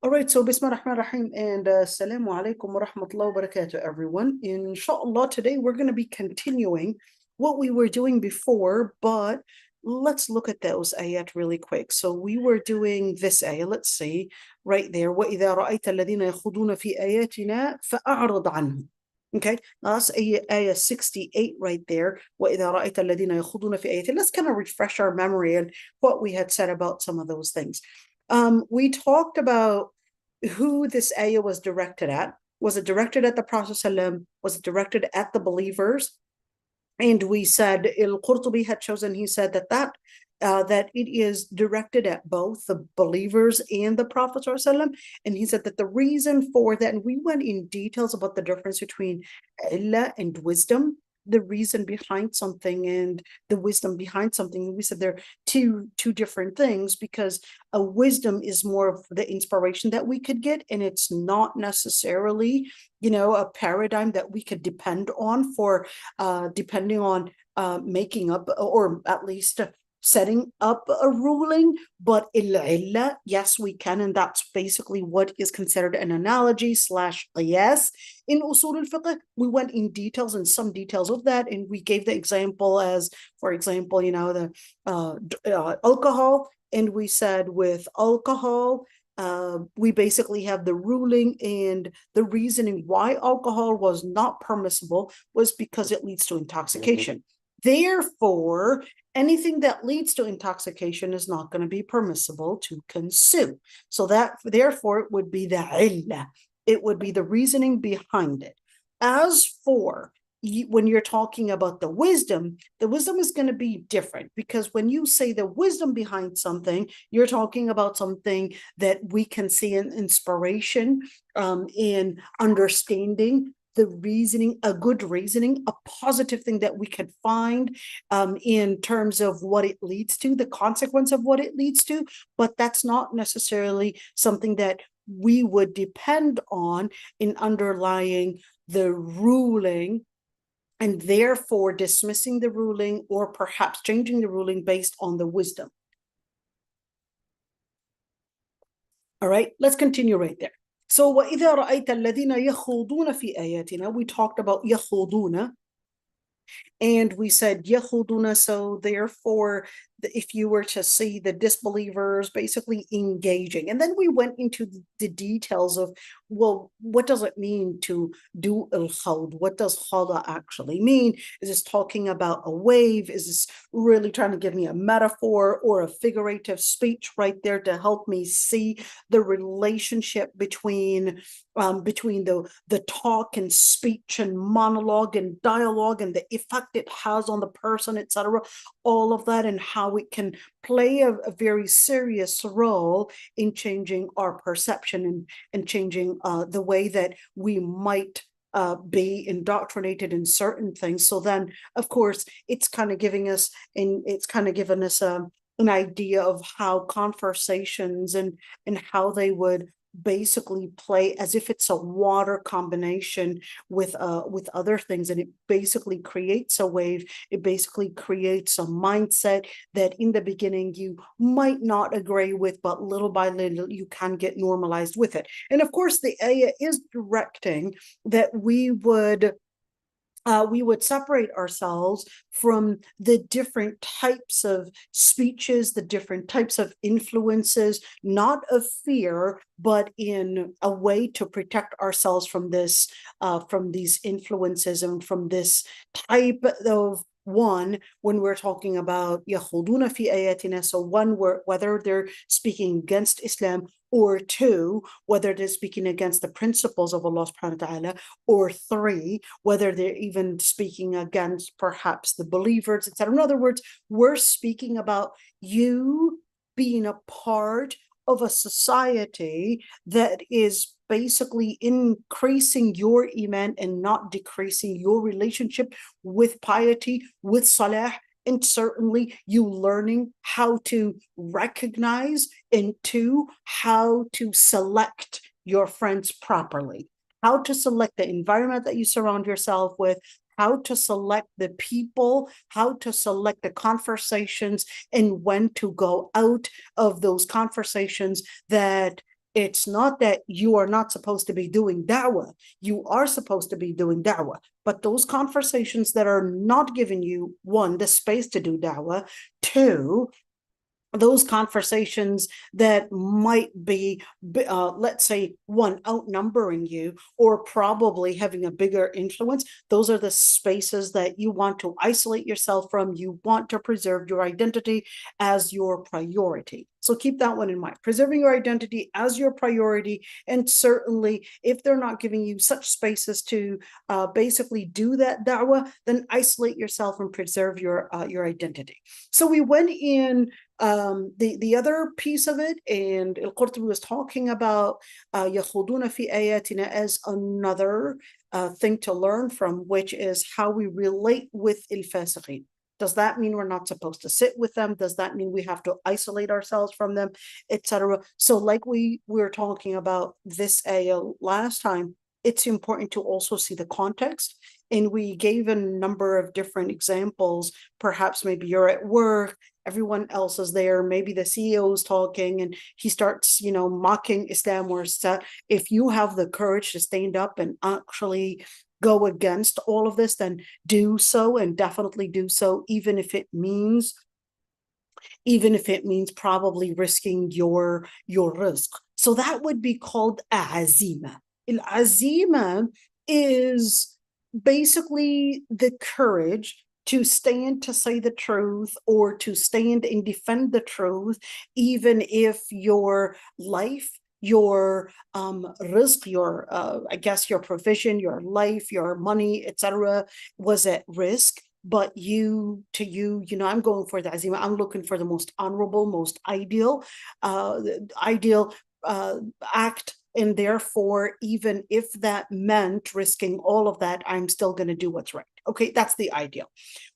All right, so Bismillah ar-Rahman ar-Rahim and Assalamu alaikum wa rahmatullahi wa barakatuh, everyone. Inshallah, today we're going to be continuing what we were doing before, but let's look at those ayat really quick. So we were doing this ayah, let's see, right there. وَإِذَا رَأَيْتَ الَّذِينَ يَخُوضُونَ فِي آيَاتِنَا فَأَعْرِضْ عَنْهُمْ. Okay, now that's ayah 68 right there. وَإِذَا رَأَيْتَ الَّذِينَ يَخُوضُونَ فِي آيَاتِنَا. Let's kind of refresh our memory and what we had said about some of those things. We talked about who this ayah was directed at. Was it directed at the Prophet ﷺ? Was it directed at the believers? And we said Al-Qurtubi had chosen, he said that it is directed at both the believers and the Prophet ﷺ. And he said that the reason for that, and we went in details about the difference between illah and wisdom, the reason behind something and the wisdom behind something. We said they're two different things, because a wisdom is more of the inspiration that we could get, and it's not necessarily, a paradigm that we could depend on for depending on making up, or at least setting up a ruling. But il-illah, yes, we can, and that's basically what is considered an analogy / qiyas. In usul al-fiqh, we went in details and some details of that, and we gave the example as, for example, the alcohol, and we said with alcohol, we basically have the ruling and the reasoning why alcohol was not permissible was because it leads to intoxication. Therefore, anything that leads to intoxication is not going to be permissible to consume. So that, therefore, it would be the illah. It would be the reasoning behind it. As for when you're talking about the wisdom is going to be different, because when you say the wisdom behind something, you're talking about something that we can see in inspiration, in understanding the reasoning, a good reasoning, a positive thing that we could find in terms of what it leads to, the consequence of what it leads to. But that's not necessarily something that we would depend on in underlying the ruling, and therefore dismissing the ruling or perhaps changing the ruling based on the wisdom. All right, let's continue right there. So وَإِذَا رَأَيْتَ الَّذِينَ يَخُوضُونَ فِي آيَاتِنَا, we talked about يَخُوضُونَ, and we said يَخُوضُونَ, so therefore, if you were to see the disbelievers basically engaging. And then we went into the details of, well, what does it mean to do al-khawd? What does khawda actually mean? Is this talking about a wave? Is this really trying to give me a metaphor or a figurative speech right there to help me see the relationship between the talk and speech and monologue and dialogue and the effect it has on the person, etc., all of that, and how it can play a very serious role in changing our perception and changing the way that we might be indoctrinated in certain things. So then, of course, it's kind of giving us an idea of how conversations and how they would basically play as if it's a water combination with other things, and it basically creates a wave. It basically creates a mindset that in the beginning you might not agree with, but little by little you can get normalized with it. And of course, the ayah is directing that we would separate ourselves from the different types of speeches, the different types of influences, not of fear, but in a way to protect ourselves from from these influences and from this type of one, when we're talking about يَخُوضُونَ فِي آيَاتِنَا, so one, whether they're speaking against Islam, or two, whether they're speaking against the principles of Allah subhanahu wa ta'ala, or three, whether they're even speaking against perhaps the believers, etc. In other words, we're speaking about you being a part of a society that is basically increasing your iman and not decreasing your relationship with piety, with salah, and certainly you learning how to recognize, and two, how to select your friends properly, how to select the environment that you surround yourself with, how to select the people, how to select the conversations, and when to go out of those conversations that It's not that you are not supposed to be doing da'wah. You are supposed to be doing da'wah. But those conversations that are not giving you, one, the space to do da'wah, two, those conversations that might be, let's say, one, outnumbering you or probably having a bigger influence, those are the spaces that you want to isolate yourself from. You want to preserve your identity as your priority. So keep that one in mind. Preserving your identity as your priority. And certainly, if they're not giving you such spaces to basically do that da'wah, then isolate yourself and preserve your identity. So we went in the other piece of it, and Al-Qurtubi was talking about يَخُوضُونَ فِي آيَاتِنَا as another thing to learn from, which is how we relate with al-fasiqeen. Does that mean we're not supposed to sit with them? Does that mean we have to isolate ourselves from them, etc.? So like we were talking about this ayah last time, it's important to also see the context. And we gave a number of different examples. Perhaps maybe you're at work, everyone else is there, maybe the CEO is talking and he starts, mocking Islam or stuff. If you have the courage to stand up and actually go against all of this, then do so, and definitely do so, even if it means probably risking your rizq. So that would be called azima. Al-azima is basically the courage to stand to say the truth or to stand and defend the truth, even if your life, your rizq, your your provision, your life, your money, etc., was at risk. But I'm going for the azima. I'm looking for the most honorable, most ideal act. And therefore, even if that meant risking all of that, I'm still going to do what's right. Okay, that's the ideal.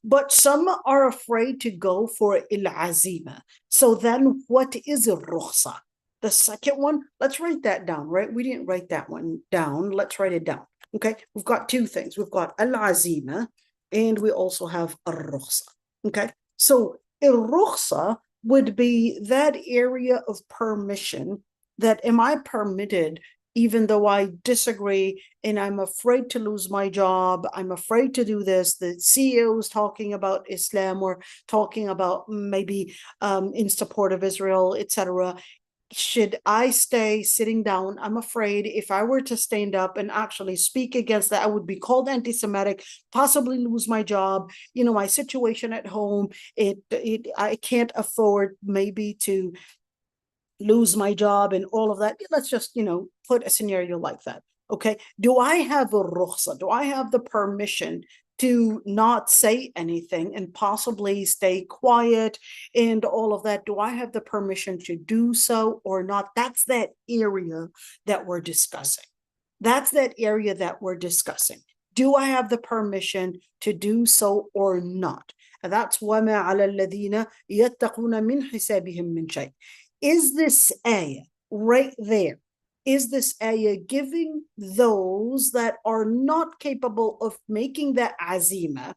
But some are afraid to go for al-azima. So then what is al-rukhsa? The second one, let's write that down, right? We didn't write that one down. Let's write it down. Okay, we've got two things. We've got al-azima and we also have al-rukhsa. Okay, so al-rukhsa would be that area of permission that am I permitted, even though I disagree and I'm afraid to lose my job, I'm afraid to do this. The CEO is talking about Islam or talking about maybe in support of Israel, etc. Should I stay sitting down? I'm afraid if I were to stand up and actually speak against that, I would be called anti-Semitic, possibly lose my job. My situation at home, I can't afford maybe to lose my job and all of that. Let's just, put a scenario like that. Okay. Do I have a rukhsa? Do I have the permission to not say anything and possibly stay quiet and all of that? Do I have the permission to do so or not? That's that area that we're discussing. That's that area that we're discussing. Do I have the permission to do so or not? And that's وَمَا عَلَى الَّذِينَ يَتَّقُونَ مِنْ حِسَابِهِم مِّن شَيْءٍ. Is this ayah right there? Is this ayah giving those that are not capable of making that azima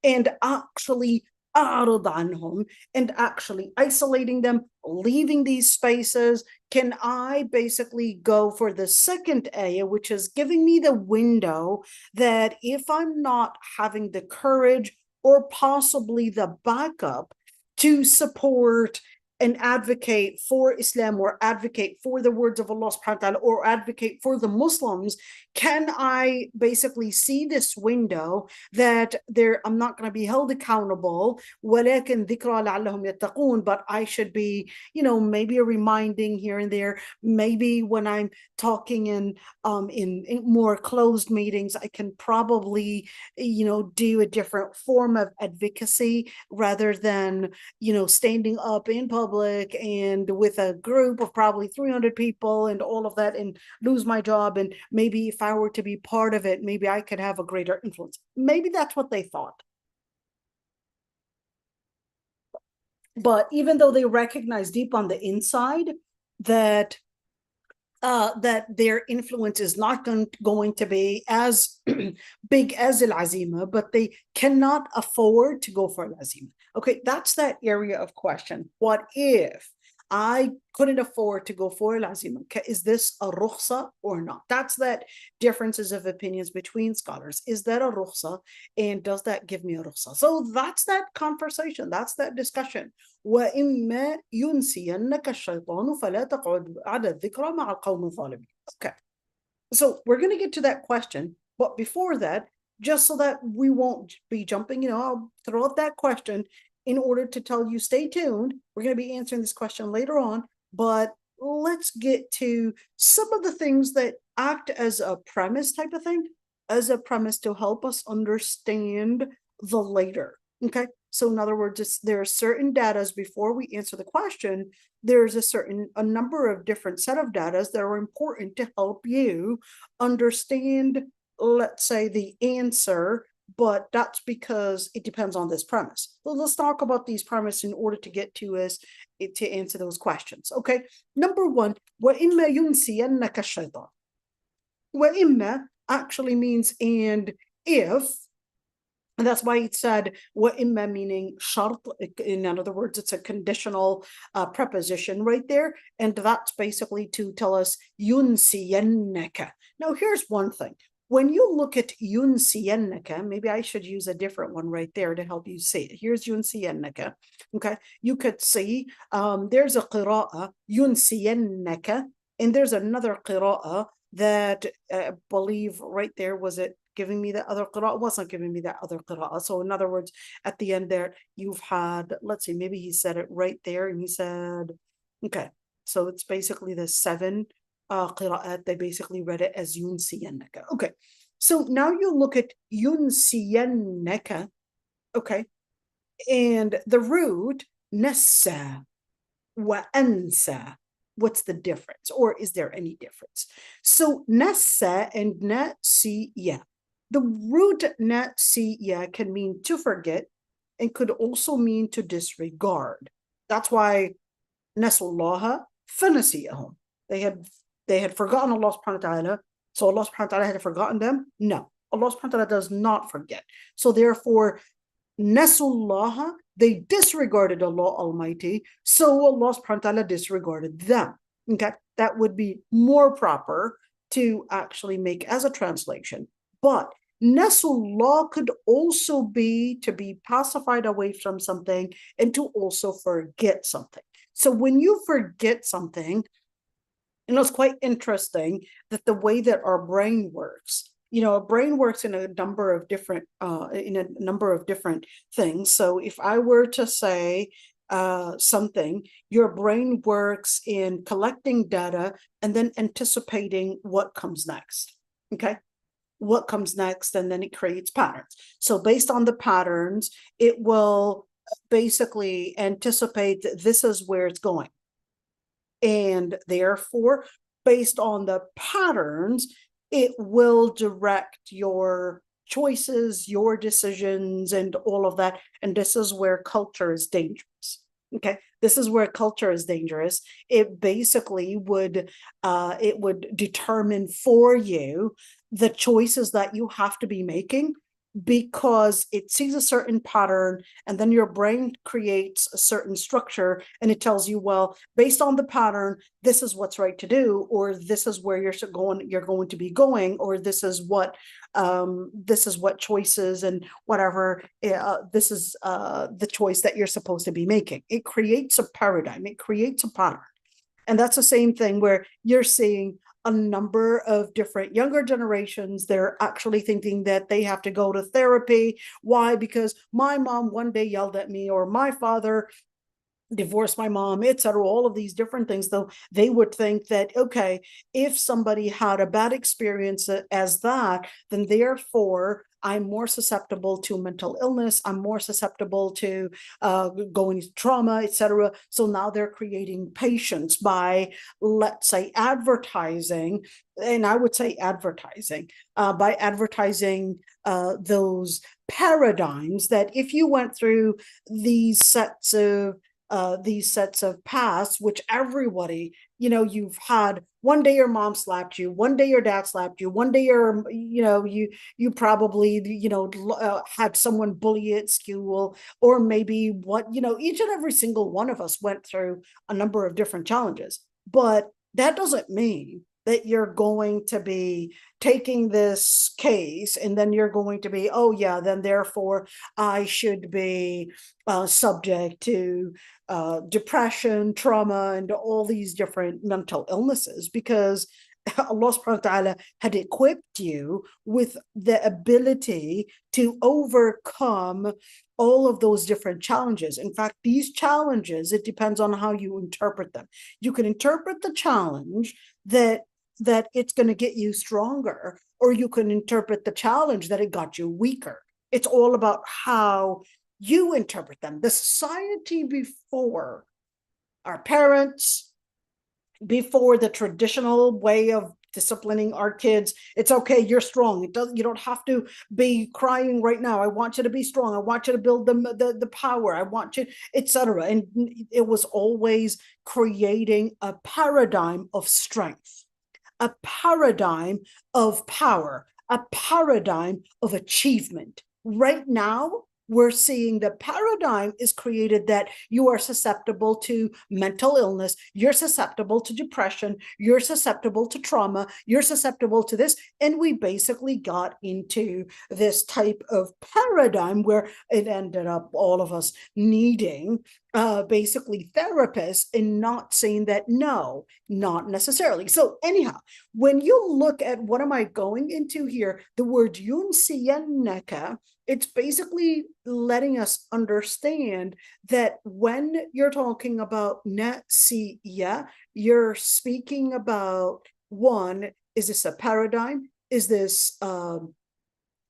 and actually a'rid anhum and actually isolating them, leaving these spaces? Can I basically go for the second ayah, which is giving me the window that if I'm not having the courage or possibly the backup to support and advocate for Islam or advocate for the words of Allah subhanahu wa ta'ala or advocate for the Muslims, can I basically see this window that I'm not going to be held accountable, وَلَكِنْ ذِكْرَى لَعَلَّهُمْ يَتَّقُونَ, but I should be, maybe a reminding here and there. Maybe when I'm talking in more closed meetings, I can probably, do a different form of advocacy rather than, standing up in public and with a group of probably 300 people and all of that and lose my job. And maybe if I were to be part of it, maybe I could have a greater influence. Maybe that's what they thought. But even though they recognize deep on the inside that their influence is not going to be as big as al-azima, but they cannot afford to go for al-azima. Okay, that's that area of question. What if I couldn't afford to go for al-azima. Is this a rukhsa or not? That's that differences of opinions between scholars. Is that a rukhsa? And does that give me a rukhsa? So that's that conversation. That's that discussion. وَإِمَّا يُنْسِيَنَّكَ الشَّيْطَانُ فَلَا تَقْعُدْ عَلَى الذِّكْرَى مَعَ الْقَوْمِ الظَّالِمِينَ. Okay. So we're going to get to that question. But before that, just so that we won't be jumping, I'll throw out that question in order to tell you, stay tuned. We're going to be answering this question later on, but let's get to some of the things that act as a premise type of thing, as a premise to help us understand the later. Okay. So in other words, there are certain data before we answer the question. There's a number of different set of data that are important to help you understand, let's say, the answer, but that's because it depends on this premise. So let's talk about these premises in order to get to answer those questions. Okay. Number one, وَإِمَّا يُنْسِيَنَّكَ الشَّيْطَانُ. وَإِمَّا actually means and if. And that's why it said وَإِمَّا meaning shart. In other words, it's a conditional preposition right there. And that's basically to tell us يُنْسِيَنَّكَ. Now, here's one thing. When you look at يُنْسِيَنَّكَ, maybe I should use a different one right there to help you see it. Here's يُنْسِيَنَّكَ. Okay, you could see there's a qira'ah, يُنْسِيَنَّكَ, and there's another qira'ah that I believe right there, was it giving me the other qira'ah? It wasn't giving me that other qira'ah. So in other words, at the end there, you've had, let's see, maybe he said it right there, and he said, okay, so it's basically the 7 qira'at, they basically read it as yunsiyannaka. Okay, so now you look at yunsiyannaka, okay, and the root nassa wa ansa. What's the difference, or is there any difference? So nassa and nasiya. The root nasiya can mean to forget and could also mean to disregard. That's why nasullaha fanasiyahum. They had forgotten Allah subhanahu wa ta'ala. So Allah subhanahu wa ta'ala had forgotten them? No. Allah subhanahu wa ta'ala does not forget. So therefore, nasullaha, they disregarded Allah Almighty. So Allah subhanahu wa ta'ala disregarded them. Okay, that would be more proper to actually make as a translation. But nasullah could also be to be pacified away from something and to also forget something. So when you forget something, it's quite interesting that the way that our brain works, our brain works in a number of different things. So if I were to say something, your brain works in collecting data and then anticipating what comes next. Okay, what comes next, and then it creates patterns. So based on the patterns, it will basically anticipate that this is where it's going. And therefore, based on the patterns, it will direct your choices, your decisions, and all of that. And this is where culture is dangerous. Okay, this is where culture is dangerous. It basically would determine for you the choices that you have to be making, because it sees a certain pattern, and then your brain creates a certain structure, and it tells you, well, based on the pattern, this is what's right to do, or this is where you're going to be going, or this is what choices and whatever, this is the choice that you're supposed to be making. It creates a paradigm, it creates a pattern. And that's the same thing where you're seeing a number of different younger generations. They're actually thinking that they have to go to therapy. Why? Because my mom one day yelled at me, or my father divorced my mom, etc. All of these different things, though they would think that, okay, if somebody had a bad experience as that, then therefore I'm more susceptible to mental illness, I'm more susceptible to going to trauma, etc. So now they're creating patients by, let's say, advertising, and I would say advertising, by advertising those paradigms that if you went through these sets of these sets of paths, which everybody, you've had one day your mom slapped you, one day your dad slapped you, one day you probably, had someone bully you at school, or maybe each and every single one of us went through a number of different challenges. But that doesn't mean that you're going to be taking this case and then you're going to be, oh yeah, then therefore I should be subject to depression, trauma, and all these different mental illnesses, because Allah subhanahu wa ta'ala had equipped you with the ability to overcome all of those different challenges. In fact, these challenges, it depends on how you interpret them. You can interpret the challenge that it's going to get you stronger, or you can interpret the challenge that it got you weaker. It's all about how you interpret them. The society before, our parents, before the traditional way of disciplining our kids, it's okay, you're strong, you don't have to be crying right now, I want you to be strong, I want you to build the power, I want you, etc. And it was always creating a paradigm of strength, a paradigm of power, a paradigm of achievement. Right now, we're seeing the paradigm is created that you are susceptible to mental illness, you're susceptible to depression, you're susceptible to trauma, you're susceptible to this. And we basically got into this type of paradigm where it ended up all of us needing basically therapists, and not saying that, no, not necessarily. So anyhow, when you look at what am I going into here, the word yunsiyannaka, it's basically letting us understand that when you're talking about nasiya, you're speaking about, one, is this a paradigm? Is this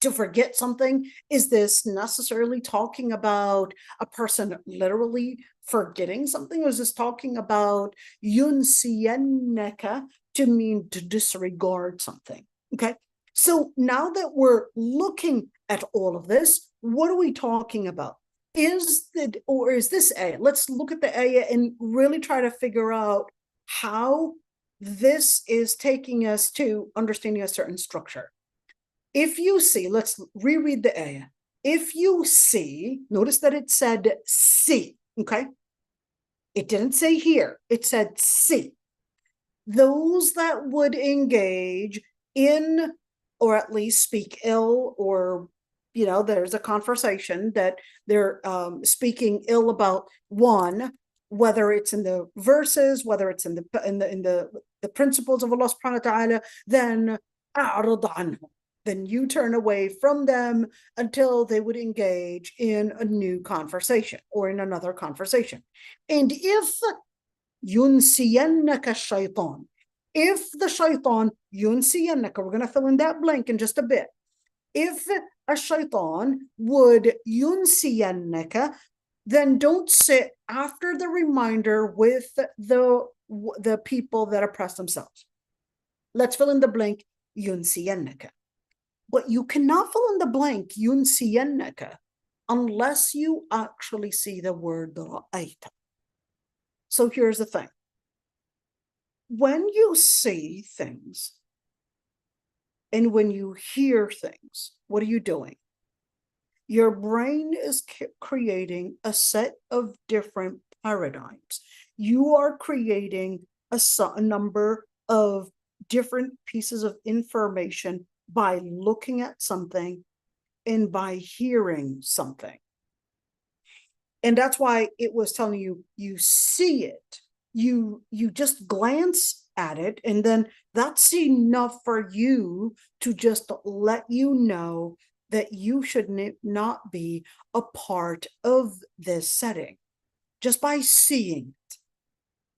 to forget something? Is this necessarily talking about a person literally forgetting something? Or is this talking about yunsiyannaka to mean to disregard something? Okay, so now that we're looking at all of this, what are we talking about? Is this ayah? Let's look at the ayah and really try to figure out how this is taking us to understanding a certain structure. If you see, let's reread the ayah. If you see, notice that it said see, okay? It didn't say here, it said see. Those that would engage in, or at least speak ill, or there's a conversation that they're speaking ill about one, whether it's in the verses, whether it's in the principles of Allah subhanahu wa ta'ala, then a'rid anhum, then you turn away from them until they would engage in a new conversation or in another conversation. And if yunsiyannaka shaitan, if the shaitan yunsiyannaka, we're going to fill in that blank in just a bit. If a shaitan would yunsiyannaka, then don't sit after the reminder with the people that oppress themselves. Let's fill in the blank yunsiyannaka. But you cannot fill in the blank yunsiyannaka unless you actually see the word ra'ayta. So here's the thing. When you see things and when you hear things, what are you doing? Your brain is creating a set of different paradigms. You are creating a number of different pieces of information by looking at something and by hearing something. And that's why it was telling you, you see it, you just glance at it, and then that's enough for you to just let you know that you should not be a part of this setting, just by seeing it.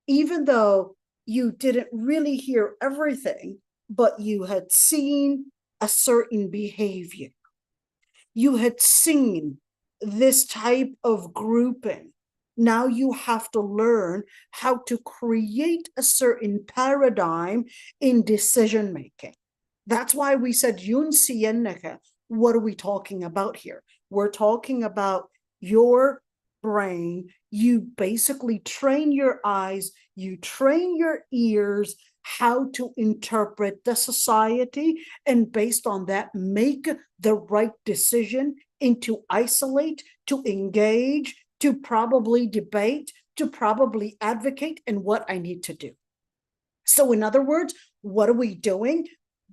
Even though you didn't really hear everything, but you had seen a certain behavior. You had seen this type of grouping. Now you have to learn how to create a certain paradigm in decision making. That's why we said yunsiyannaka. What are we talking about here? We're talking about your brain, you basically train your eyes, you train your ears how to interpret the society, and based on that, make the right decision and to isolate, to engage, to probably debate, to probably advocate in what I need to do. So in other words, what are we doing?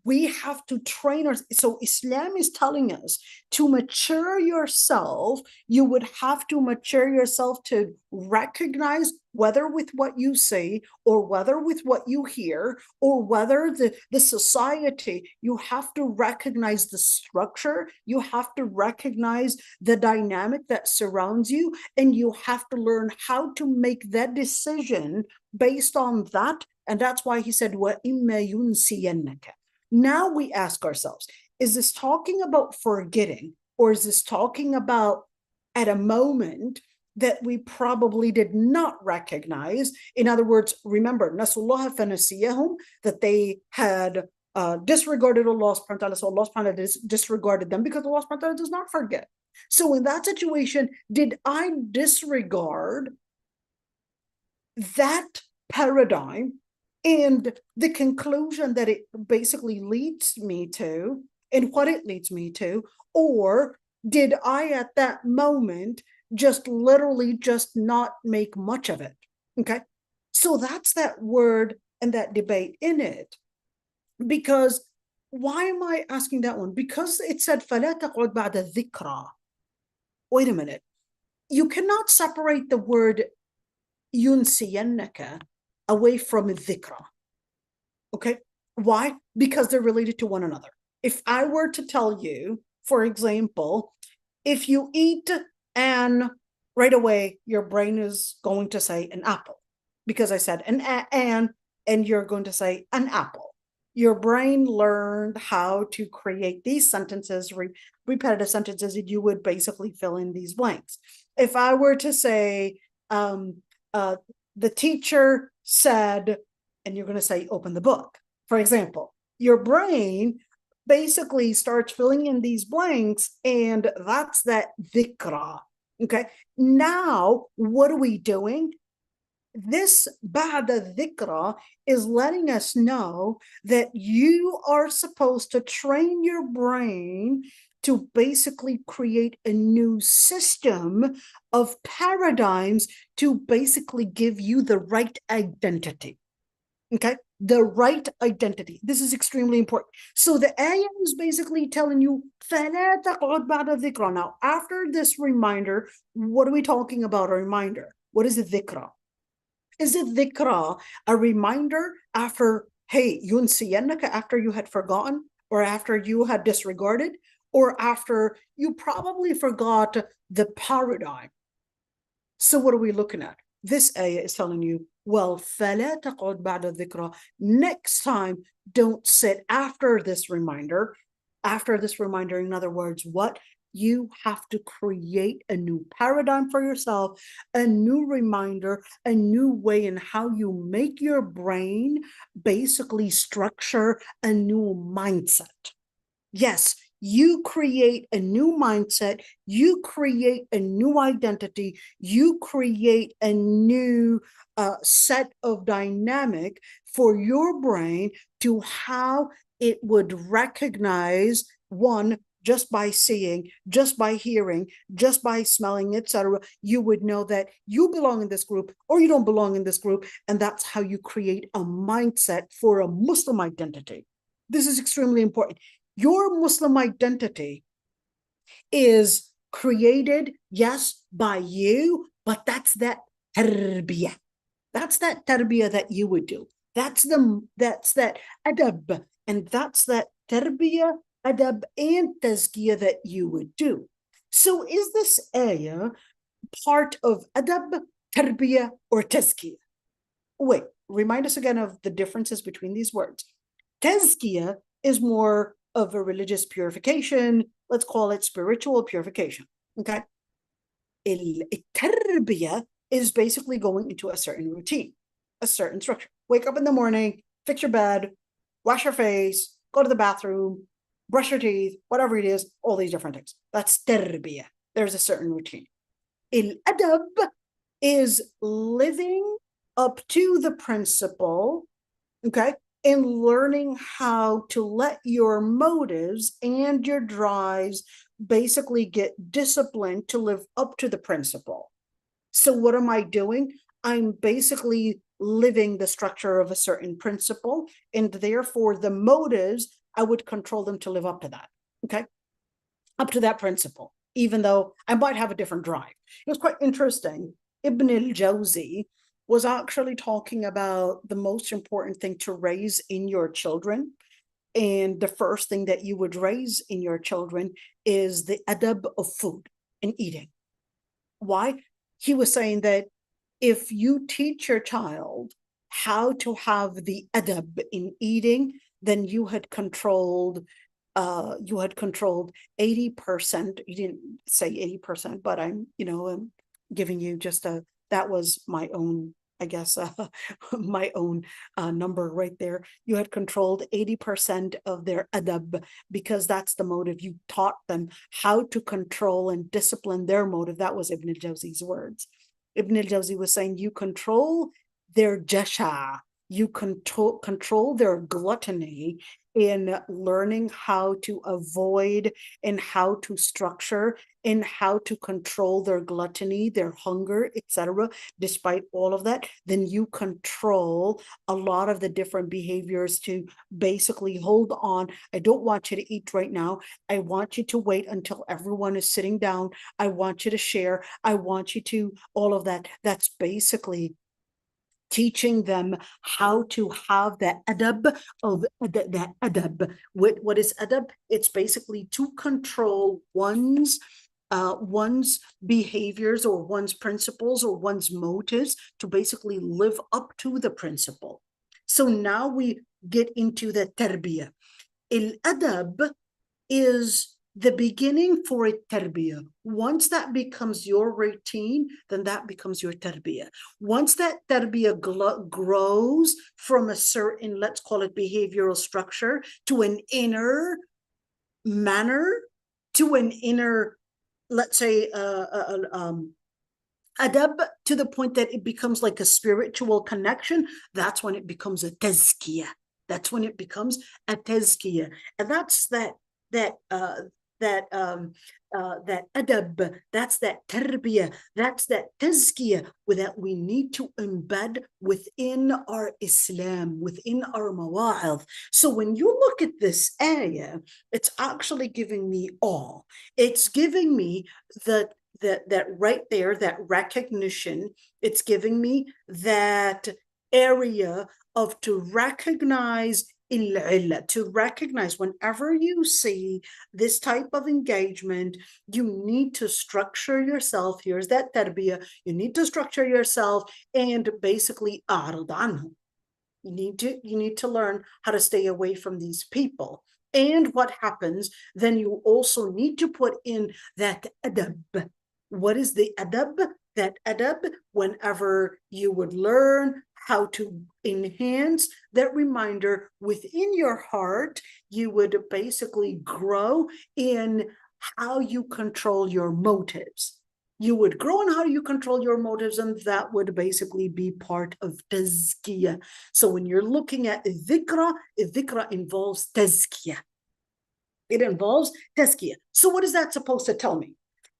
We have to train ourselves. So Islam is telling us to mature yourself. You would have to mature yourself to recognize whether with what you say or whether with what you hear or whether the society, you have to recognize the structure. You have to recognize the dynamic that surrounds you, and you have to learn how to make that decision based on that. And that's why he said, وَإِمَّا يُنْسِيَنَّكَ. Now we ask ourselves, is this talking about forgetting, or is this talking about at a moment that we probably did not recognize? In other words, remember, Nasullaha fanasiyahum, that they had disregarded Allah subhanahu wa ta'ala, so Allah subhanahu wa ta'ala disregarded them because Allah subhanahu wa ta'ala does not forget. So in that situation, did I disregard that paradigm and the conclusion that it basically leads me to and what it leads me to? Or did I at that moment just literally just not make much of it? Okay. So that's that word and that debate in it. Because why am I asking that one? Because it said, فَلَا تَقْعُدْ بَعْدَ الذِّكْرَى. Wait a minute. You cannot separate the word يُنْسِيَنَّكَ away from dhikra. Okay? Why? Because they're related to one another. If I were to tell you, for example, if you eat and right away your brain is going to say an apple, because I said and you're going to say an apple. Your brain learned how to create these sentences, repetitive sentences, that you would basically fill in these blanks. If I were to say, the teacher said, and you're going to say, open the book, for example, your brain basically starts filling in these blanks, and that's that dhikra. Okay. Now, what are we doing? This ba'da dhikra is letting us know that you are supposed to train your brain to basically create a new system of paradigms to basically give you the right identity. Okay, the right identity. This is extremely important. So the ayah is basically telling you, فَلَا تَقْعُدْ بَعْدَ الذِّكْرَى. Now, after this reminder, what are we talking about? A reminder. What is a dhikra? Is it dhikra a reminder after, hey, yunsiyannaka, after you had forgotten, or after you had disregarded, or after you probably forgot the paradigm? So what are we looking at? This ayah is telling you, well, فَلَا تَقْعُدْ بَعْدَ الذِّكْرَى. Next time, don't sit after this reminder. After this reminder, in other words, what? You have to create a new paradigm for yourself, a new reminder, a new way in how you make your brain basically structure a new mindset. Yes, you create a new mindset, you create a new identity, you create a new set of dynamic for your brain to how it would recognize, one, just by seeing, just by hearing, just by smelling, etc. You would know that you belong in this group or you don't belong in this group. And that's how you create a mindset for a Muslim identity. This is extremely important. Your Muslim identity is created, yes, by you, but that's that tarbiyah. That's that tarbiyah that you would do. That's that adab, and that's that tarbiyah, adab, and tazkiyah that you would do. So is this ayah part of adab, tarbiyah, or tazkiyah? Wait, remind us again of the differences between these words. Tazkiyah is more of a religious purification. Let's call it spiritual purification. Okay. Tarbiyah is basically going into a certain routine, a certain structure. Wake up in the morning, fix your bed, wash your face, go to the bathroom, brush your teeth, whatever it is, all these different things. That's tarbiyah. There's a certain routine. Al-adab is living up to the principle, okay, and learning how to let your motives and your drives basically get disciplined to live up to the principle. So what am I doing? I'm basically living the structure of a certain principle, and therefore the motives, I would control them to live up to that, okay? Up to that principle, even though I might have a different drive. It was quite interesting. Ibn al-Jawzi was actually talking about the most important thing to raise in your children. And the first thing that you would raise in your children is the adab of food and eating. Why? He was saying that if you teach your child how to have the adab in eating, then you had controlled 80%. You didn't say 80%, but I'm giving you just that was my own, I guess, my own number right there. You had controlled 80% of their adab, because that's the motive. You taught them how to control and discipline their motive. That was Ibn al-Jawzi's words. Ibn al-Jawzi was saying you control their jasha, you control their gluttony in learning how to avoid and how to structure and how to control their gluttony, their hunger, etc. Despite all of that, then you control a lot of the different behaviors to basically hold on. I don't want you to eat right now. I want you to wait until everyone is sitting down. I want you to share. I want you to all of that. That's basically teaching them how to have that adab of that adab. What is adab? It's basically to control one's behaviors or one's principles or one's motives to basically live up to the principle. So now we get into the tarbiyah. Al-adab is the beginning for a tarbiyah. Once that becomes your routine, then that becomes your tarbiyah. Once that tarbiyah grows from a certain, let's call it behavioral structure, to an inner manner, to an inner, let's say, adab, to the point that it becomes like a spiritual connection, that's when it becomes a tazkiyah. That's when it becomes a tazkiyah. And that's that adab, that's that tarbiyah, that's that tazkiyah that we need to embed within our Islam, within our mawa'idh. So when you look at this ayah, it's actually giving me all. It's giving me that right there, that recognition. It's giving me that area of to recognize to recognize whenever you see this type of engagement, you need to structure yourself. Here's that tarbiyah. You need to structure yourself and basically a'rid anhum. You need to learn how to stay away from these people. And what happens, then you also need to put in that adab. What is the adab? That adab, whenever you would learn how to enhance that reminder within your heart, you would basically grow in how you control your motives. You would grow in how you control your motives, and that would basically be part of tazkiyah. So when you're looking at dhikra involves tazkiyah. It involves tazkiyah. So what is that supposed to tell me?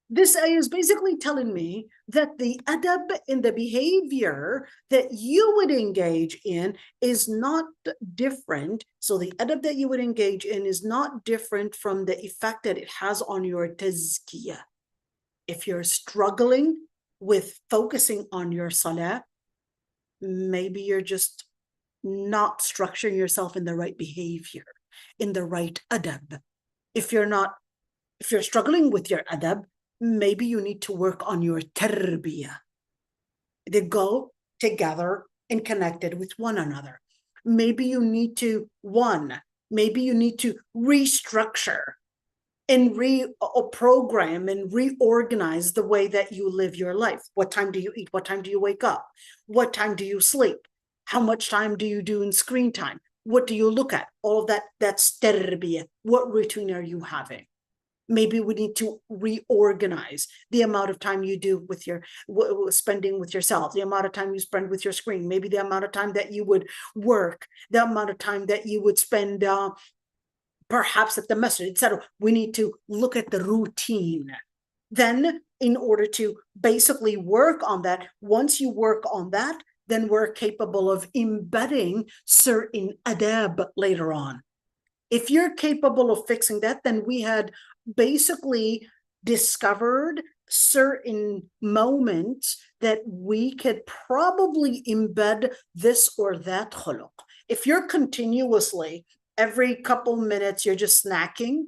This ayah is basically telling me that the adab in the behavior that you would engage in is not different. So the adab that you would engage in is not different from the effect that it has on your tazkiyah. If you're struggling with focusing on your salah, maybe you're just not structuring yourself in the right behavior, in the right adab. If you're struggling with your adab, maybe you need to work on your tarbiyah. They go together and connected with one another. Maybe you need to restructure and reprogram and reorganize the way that you live your life. What time do you eat? What time do you wake up? What time do you sleep? How much time do you do in screen time? What do you look at? All of that, that's tarbiyah. What routine are you having? Maybe we need to reorganize the amount of time you do with your spending with yourself, the amount of time you spend with your screen, maybe the amount of time that you would work, the amount of time that you would spend perhaps at the masjid, etc. We need to look at the routine. Then, in order to basically work on that, once you work on that, then we're capable of embedding certain adab later on. If you're capable of fixing that, then we had basically discovered certain moments that we could probably embed this or that khuluq. If you're continuously, every couple minutes, you're just snacking,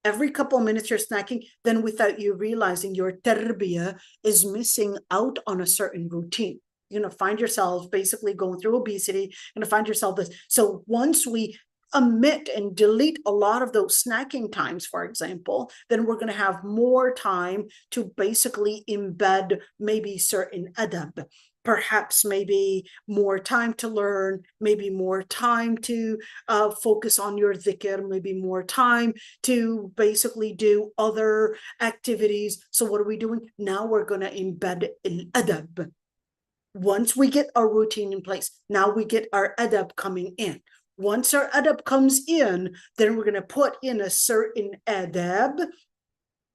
then without you realizing, your tarbiyah is missing out on a certain routine. You're going to find yourself basically going through obesity, you're going to find yourself this. So once we omit and delete a lot of those snacking times, for example, then we're going to have more time to basically embed maybe certain adab, perhaps maybe more time to learn, maybe more time to focus on your dhikr, maybe more time to basically do other activities. So what are we doing? Now we're going to embed al-adab. Once we get our routine in place, now we get our adab coming in. Once our adab comes in, then we're going to put in a certain adab,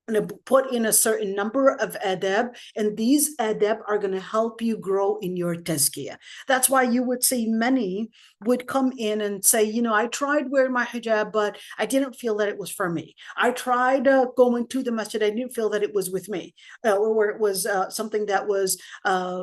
and put in a certain number of adab, and these adab are going to help you grow in your tazkiyah. That's why you would see many would come in and say, you know, I tried wearing my hijab, but I didn't feel that it was for me. I tried going to the masjid, I didn't feel that it was with me, or it was something that was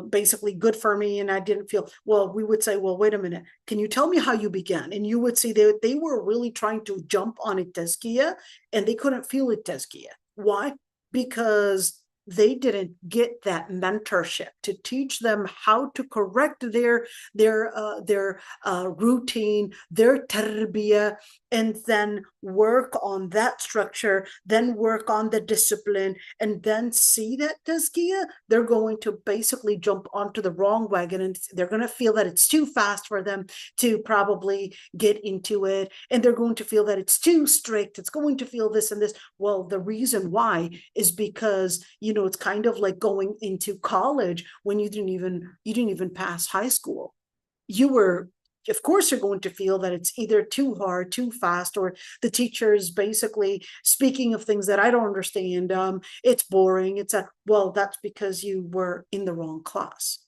basically good for me, and I didn't feel, well, we would say, well, wait a minute, can you tell me how you began? And you would see that they were really trying to jump on a tazkiyah, and they couldn't feel it tazkiyah. Why? Because they didn't get that mentorship to teach them how to correct their routine, their tarbiyah, and then work on that structure, then work on the discipline, and then see that tazkiyah. They're going to basically jump onto the wrong wagon, and they're going to feel that it's too fast for them to probably get into it, and they're going to feel that it's too strict, it's going to feel this and this. Well, the reason why is because, you know, it's kind of like going into college when you didn't even pass high school. You were, of course, you're going to feel that it's either too hard, too fast, or the teacher is basically speaking of things that I don't understand. It's boring. Well, that's because you were in the wrong class.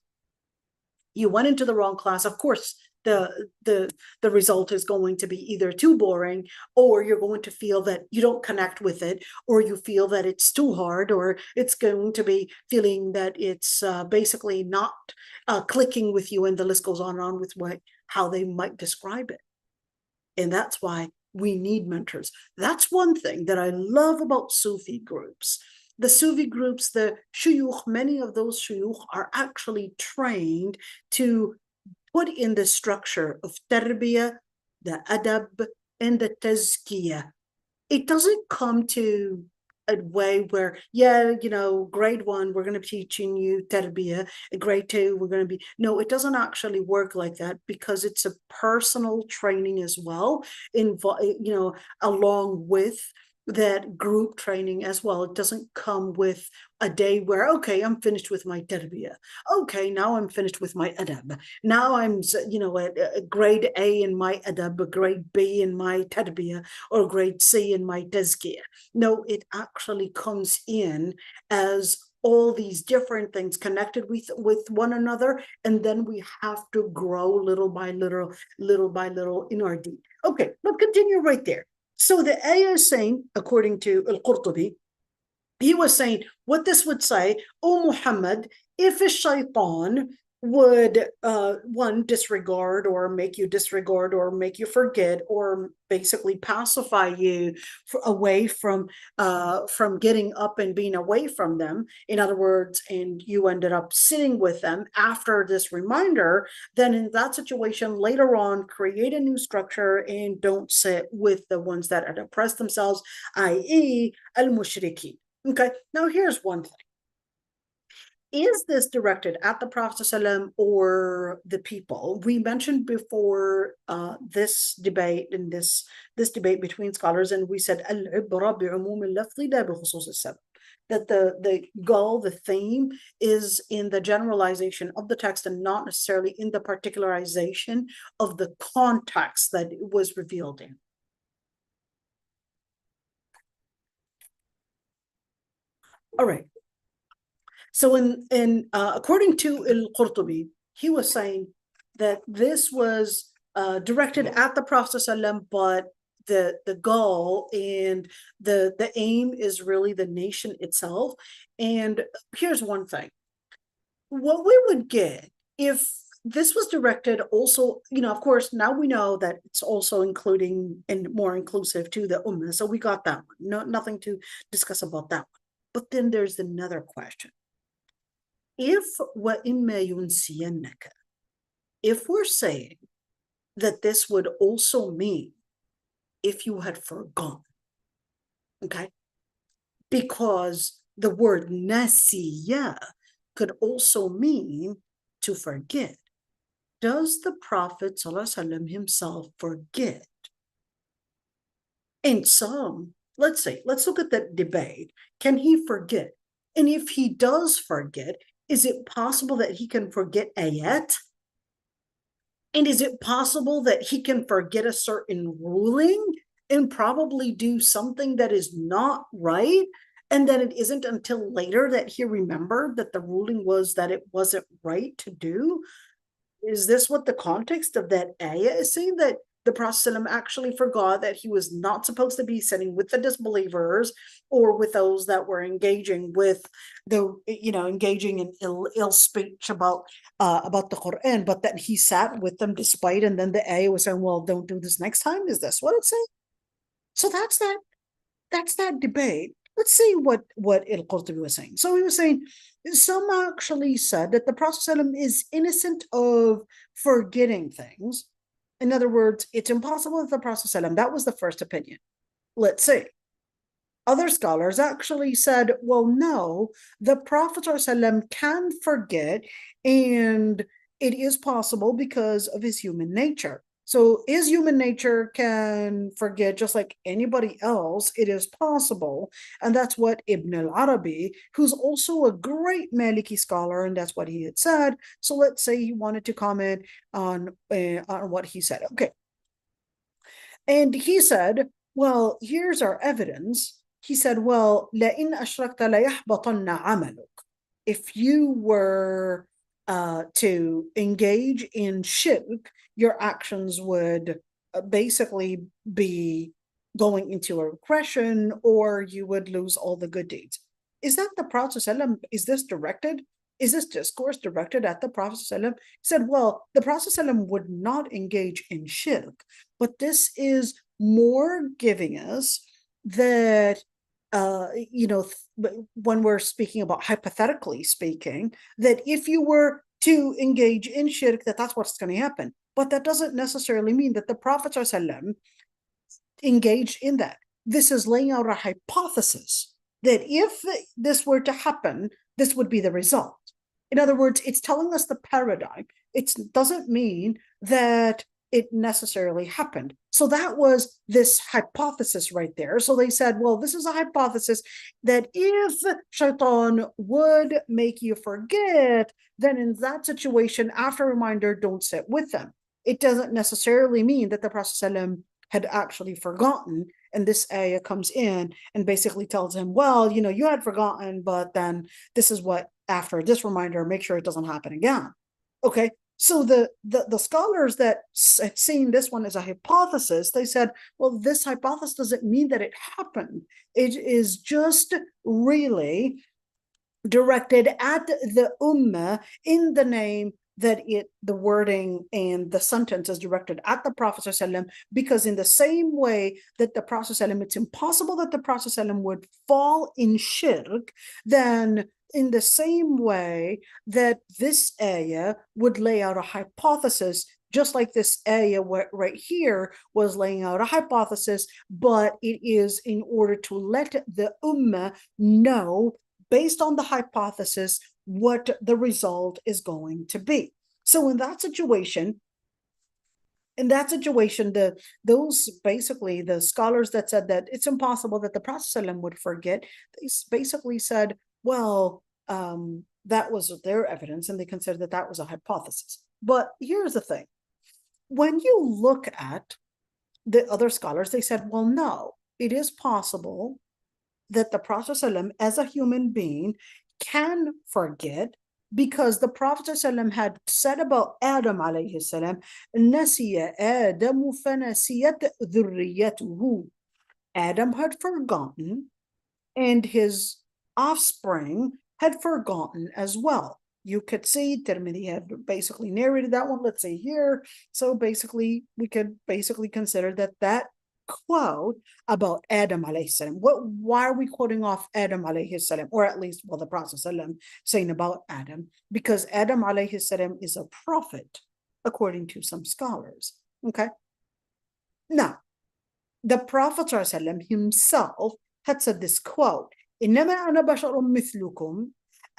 You went into the wrong class. Of course, the result is going to be either too boring, or you're going to feel that you don't connect with it, or you feel that it's too hard, or it's going to be feeling that it's basically not clicking with you, and the list goes on and on with how they might describe it. And that's why we need mentors. That's one thing that I love about Sufi groups. The Sufi groups, the shuyukh, many of those shuyukh are actually trained to put in the structure of tarbiyah, the adab, and the tazkiyah. It doesn't come to a way where, yeah, you know, grade 1, we're going to be teaching you tarbiyah, grade 2, we're going to be, no, it doesn't actually work like that, because it's a personal training as well, along with that group training as well. It doesn't come with a day where, okay, I'm finished with my tarbiyah. Okay, now I'm finished with my adab. Now I'm, a grade A in my adab, a grade B in my tarbiyah, or grade C in my tazkiyah. No, it actually comes in as all these different things connected with one another, and then we have to grow little by little in our deed. Okay, let's continue right there. So the ayah is saying, according to al-Qurtubi, he was saying what this would say, O Muhammad, if a shaitan would one, disregard, or make you disregard, or make you forget, or basically pacify you away from getting up and being away from them, in other words, and you ended up sitting with them after this reminder, then in that situation later on, create a new structure and don't sit with the ones that had oppressed themselves, i.e. al-mushrikeen. Okay, now here's one thing. is this directed at the Prophet ﷺ or the people? We mentioned before this debate in this debate between scholars, and we said al-ibra bi'umum al-lafzi la bi-khusus al-sabab, that the goal, the theme, is in the generalization of the text and not necessarily in the particularization of the context that it was revealed in. All right. So according to al-Qurtubi, he was saying that this was directed at the Prophet ﷺ, but the goal and the aim is really the nation itself. And here's one thing. What we would get if this was directed also, of course, now we know that it's also including and more inclusive to the ummah. So we got that one. Nothing to discuss about that one. But then there's another question. If we're saying that this would also mean if you had forgotten, okay? Because the word nasiya could also mean to forget. Does the Prophet ﷺ himself forget? And some, let's look at that debate. Can he forget? And if he does forget, is it possible that he can forget ayat? And is it possible that he can forget a certain ruling and probably do something that is not right? And then it isn't until later that he remembered that the ruling was that it wasn't right to do? Is this what the context of that ayah is saying? That the Prophet ﷺ actually forgot that he was not supposed to be sitting with the disbelievers or with those that were engaging in ill speech about the Quran, but that he sat with them despite, and then the ayah was saying, well, don't do this next time. Is this what it's saying? So that's that debate. Let's see what al-Qurtubi was saying. So he was saying, some actually said that the Prophet ﷺ is innocent of forgetting things. In other words, it's impossible that the Prophet ﷺ, that was the first opinion. Let's see. Other scholars actually said, well, no, the Prophet ﷺ can forget, and it is possible because of his human nature. So his human nature can forget just like anybody else. It is possible. And that's what Ibn al-Arabi, who's also a great Maliki scholar, and that's what he had said. So let's say he wanted to comment on what he said. Okay. And he said, well, here's our evidence. He said, well, لَإِنْ أَشْرَكْتَ لَيَحْبَطَنَّ عَمَلُكَ. If you were to engage in shirk, your actions would basically be going into a regression, or you would lose all the good deeds. Is that the Prophet ﷺ? Is this directed? Is this discourse directed at the Prophet ﷺ? He said, well, the Prophet ﷺ would not engage in shirk, but this is more giving us that when we're speaking about hypothetically speaking, that if you were to engage in shirk, that's what's going to happen. But that doesn't necessarily mean that the Prophet ﷺ engaged in that. This is laying out a hypothesis that if this were to happen, this would be the result. In other words, it's telling us the paradigm. It doesn't mean that it necessarily happened. So that was this hypothesis right there. So they said, well, this is a hypothesis that if shaitan would make you forget, then in that situation, after a reminder, don't sit with them. It doesn't necessarily mean that the Prophet ﷺ had actually forgotten. And this ayah comes in and basically tells him, well, you had forgotten, but then this is what, after this reminder, make sure it doesn't happen again. Okay. So the scholars that had seen this one as a hypothesis, they said, well, this hypothesis doesn't mean that it happened. It is just really directed at the ummah in the name that the wording and the sentence is directed at the Prophet ﷺ, because in the same way that the Prophet ﷺ, it's impossible that the Prophet ﷺ would fall in shirk, then in the same way that this ayah would lay out a hypothesis, just like this ayah right here was laying out a hypothesis, but it is in order to let the ummah know, based on the hypothesis, what the result is going to be. So in that situation, those basically the scholars that said that it's impossible that the Prophet ﷺ would forget, they basically said, well, that was their evidence, and they considered that that was a hypothesis. But here's the thing. When you look at the other scholars, they said, well, no, it is possible that the Prophet ﷺ, as a human being, can forget, because the Prophet ﷺ had said about Adam alayhi salam, نَسِيَ آدَمُ فَنَسِيَتْ ذُرِّيَّتُهُ. Adam had forgotten, and his offspring had forgotten as well. You could see Tirmidhi had basically narrated that one, let's say here. So basically, we could basically consider that quote about Adam alayhi salam. Why are we quoting off Adam alayhi salam? Or at least, well, the Prophet saying about Adam, because Adam alayhi salam is a prophet, according to some scholars. Okay. Now, the Prophet himself had said this quote, إنما أنا بشر مثلكم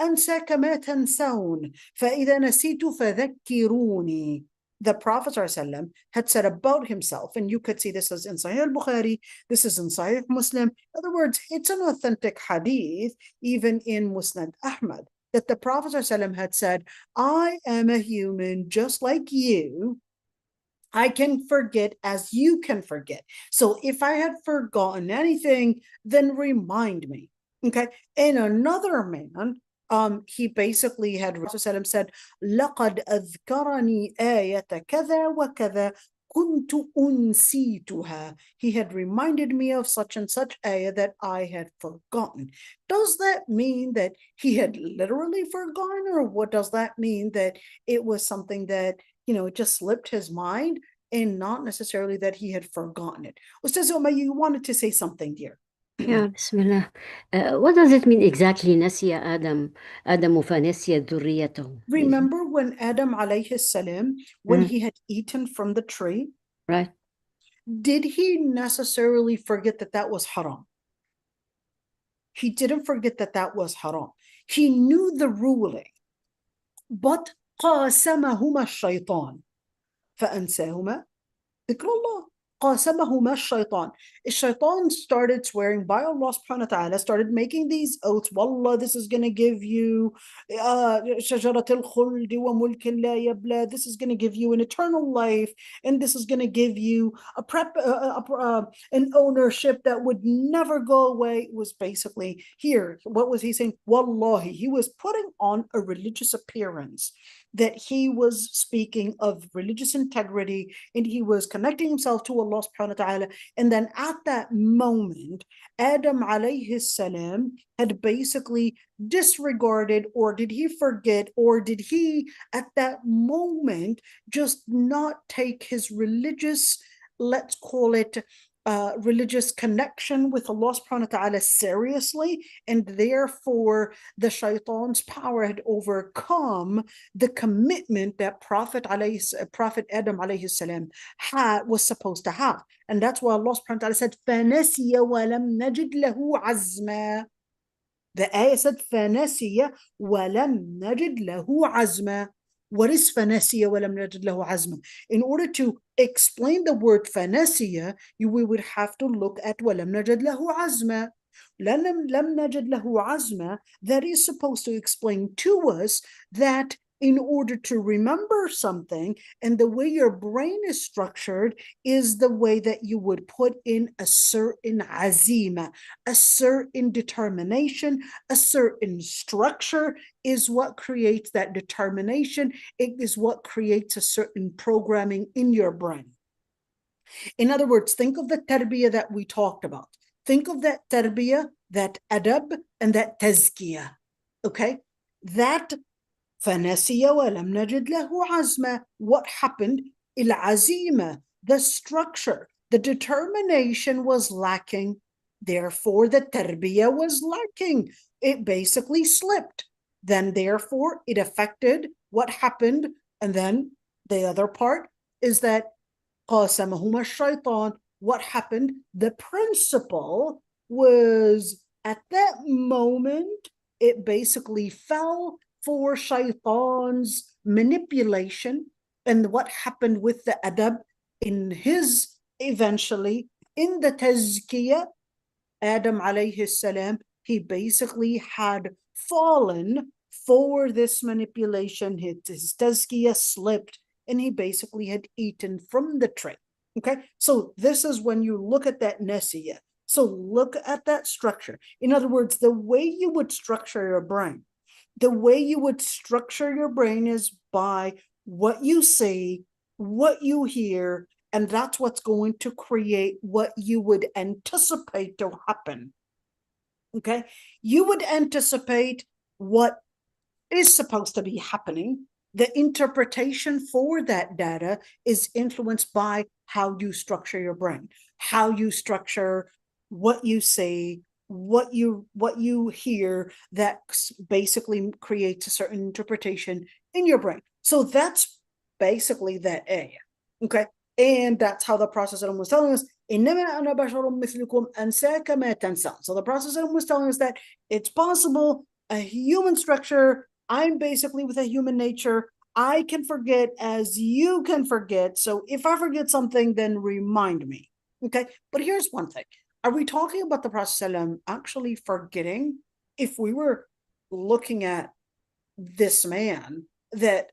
أنسى كما تنسون فإذا نسيت فذكروني. The Prophet ﷺ had said about himself, and you could see this is in Sahih al-Bukhari, this is in Sahih Muslim. In other words, it's an authentic hadith, even in Musnad Ahmad, that the Prophet ﷺ had said, I am a human just like you. I can forget as you can forget. So if I had forgotten anything, then remind me. Okay. And another man, he basically had said, لقد أذكرني آية كذا وكذا كنت أنسيتها. He had reminded me of such and such ayah that I had forgotten. Does that mean that he had literally forgotten, or what does that mean, that it was something that, it just slipped his mind and not necessarily that he had forgotten it? Ustaz Umar, you wanted to say something, dear. Yeah, Bismillah. What does it mean exactly, نسي آدم فنسي ذريته? Remember when Adam alayhi salam, when he had eaten from the tree, Right. did he necessarily forget that that was haram? He didn't forget that that was haram. He knew the ruling, but قاسمهما الشيطان فأنساهما ذكر الله. قاسمهما الشيطان. الشيطان started swearing by Allah subhanahu wa ta'ala, started making these oaths. Wallah, this is going to give you شجرة الخلد وملك لا يبلى. This is going to give you an eternal life, and this is going to give you an ownership that would never go away. It was basically here. What was he saying? Wallahi, he was putting on a religious appearance, that he was speaking of religious integrity, and he was connecting himself to Allah subhanahu wa ta'ala. And then at that moment, Adam alayhi salam had basically disregarded, or did he forget, or did he at that moment just not take his religious, let's call it religious connection with Allah subhanahu wa ta'ala seriously, and therefore the shaitan's power had overcome the commitment that Prophet Adam alayhi salam was supposed to have. And that's why Allah subhanahu wa ta'ala said, فَنَسِيَ وَلَمْ نَجِدْ لَهُ عَزْمًا. The ayah said, فَنَسِيَ وَلَمْ نَجِدْ لَهُ عَزْمًا. What is فَنَسِيَ وَلَمْ نَجِدْ لَهُ عَزْمًا? In order to explain the word فَنَسِيَ, we would have to look at وَلَمْ نَجِدْ لَهُ عَزْمًا. لَمْ نَجِدْ لَهُ عَزْمًا, that is supposed to explain to us that in order to remember something, and the way your brain is structured is the way that you would put in a certain azima, a certain determination, a certain structure is what creates that determination. It is what creates a certain programming in your brain. In other words, think of the tarbiyah that we talked about. Think of that tarbiyah, that adab, and that tazkiyah. Okay? That فَنَسِيَ وَلَمْ نَجِدْ لَهُ عَزْمًا. What happened? العزيمة, the structure, the determination was lacking. Therefore, the tarbiyah was lacking. It basically slipped. Then, therefore, it affected what happened. And then the other part is that قَاسَمَهُمَا الشَّيْطَانِ. What happened? The principle was, at that moment, it basically fell for shaitan's manipulation and what happened with the adab in his eventually in the tazkiyah. Adam alayhi salam, he basically had fallen for this manipulation. His tazkiyah slipped and he basically had eaten from the tree. Okay, so this is when you look at that nasiya. So look at that structure. In other words, the way you would structure your brain, is by what you see, what you hear, and that's what's going to create what you would anticipate to happen. Okay, you would anticipate what is supposed to be happening. The interpretation for that data is influenced by how you structure your brain, how you structure what you say, what you hear, that basically creates a certain interpretation in your brain. So that's basically that area. Okay, and that's how the Prophet was telling us, so the Prophet was telling us that it's possible a human structure, I'm basically with a human nature, I can forget as you can forget. So if I forget something, then remind me. Okay, but here's one thing. Are we talking about the Prophet actually forgetting? If we were looking at this man, that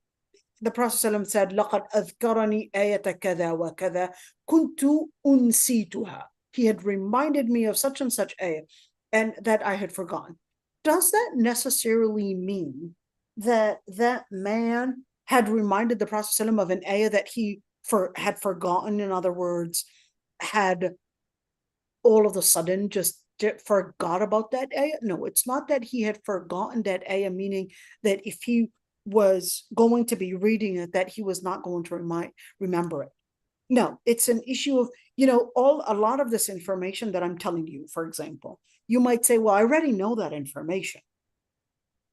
the Prophet said, لَقَدْ أَذْكَرَنِي آيَةَ كَذَا وَكَذَا كُنْتُ أُنْسِيتُهَا. He had reminded me of such and such ayah, and that I had forgotten. Does that necessarily mean that that man had reminded the Prophet of an ayah that he had forgotten? In other words, had all of a sudden just forgot about that ayah? No, it's not that he had forgotten that ayah, meaning that if he was going to be reading it, that he was not going to remember it. No, it's an issue of, a lot of this information that I'm telling you, for example, you might say, well, I already know that information,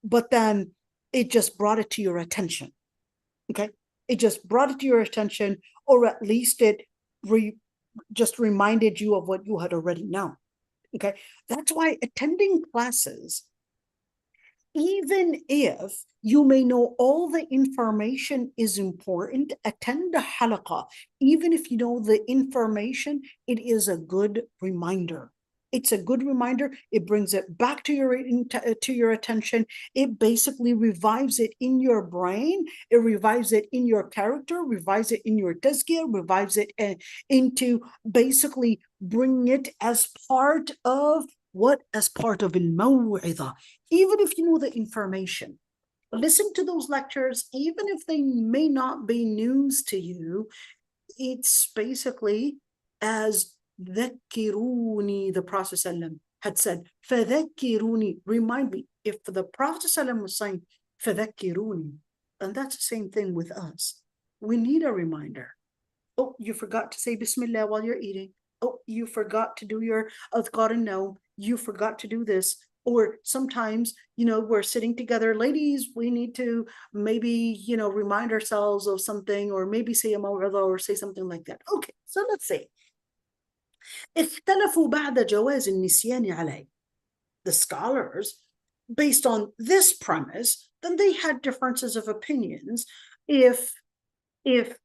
but then it just brought it to your attention. Okay, it just brought it to your attention, or at least it just reminded you of what you had already known. Okay, that's why attending classes, even if you may know all the information is important, attend the halaqah. Even if you know the information, it is a good reminder. It's a good reminder. It brings it back to your attention. It basically revives it in your brain. It revives it in your character, revives it in your tazkiyah, revives it into basically bringing it as part of what? As part of al-maw'idha. Even if you know the information, listen to those lectures, even if they may not be news to you. It's basically as ذكروني, the Prophet ﷺ had said, فذكروني, remind me. If the Prophet ﷺ was saying فذكروني, and that's the same thing with us. We need a reminder. Oh, you forgot to say Bismillah while you're eating. Oh, you forgot to do your adhkar and-nawm. You forgot to do this. Or sometimes, we're sitting together, ladies, we need to maybe, remind ourselves of something, or maybe say a maw'idha or say something like that. Okay, so let's say اختلفوا بعد جواز النسيان عليه. The scholars, based on this premise, then they had differences of opinions if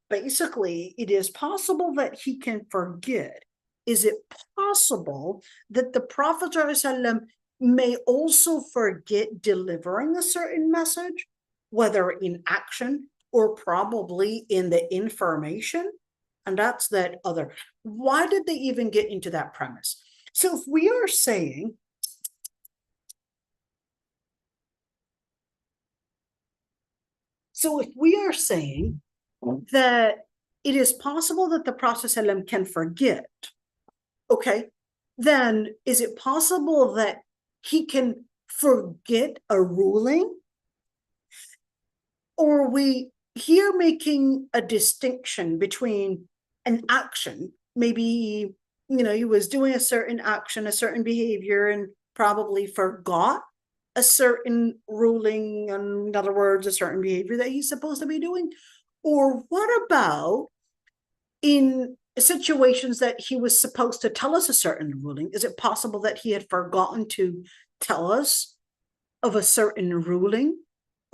basically it is possible that he can forget. Is it possible that the Prophet ﷺ may also forget delivering a certain message, whether in action or probably in the information? And that's that other. Why did they even get into that premise? So if we are saying, that it is possible that the Prophet ﷺ can forget, okay, then is it possible that he can forget a ruling? Or are we here making a distinction between an action? Maybe, he was doing a certain action, a certain behavior, and probably forgot a certain ruling, in other words, a certain behavior that he's supposed to be doing. Or what about in situations that he was supposed to tell us a certain ruling? Is it possible that he had forgotten to tell us of a certain ruling?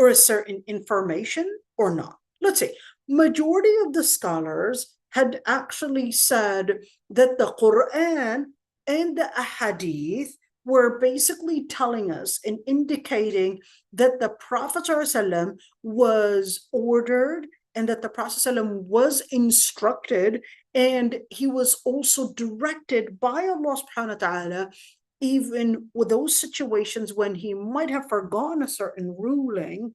or a certain information or not. Let's see, majority of the scholars had actually said that the Quran and the Ahadith were basically telling us and indicating that the Prophet ﷺ was ordered and that the Prophet ﷺ was instructed, and he was also directed by Allah subhanahu wa ta'ala, even with those situations when he might have forgotten a certain ruling,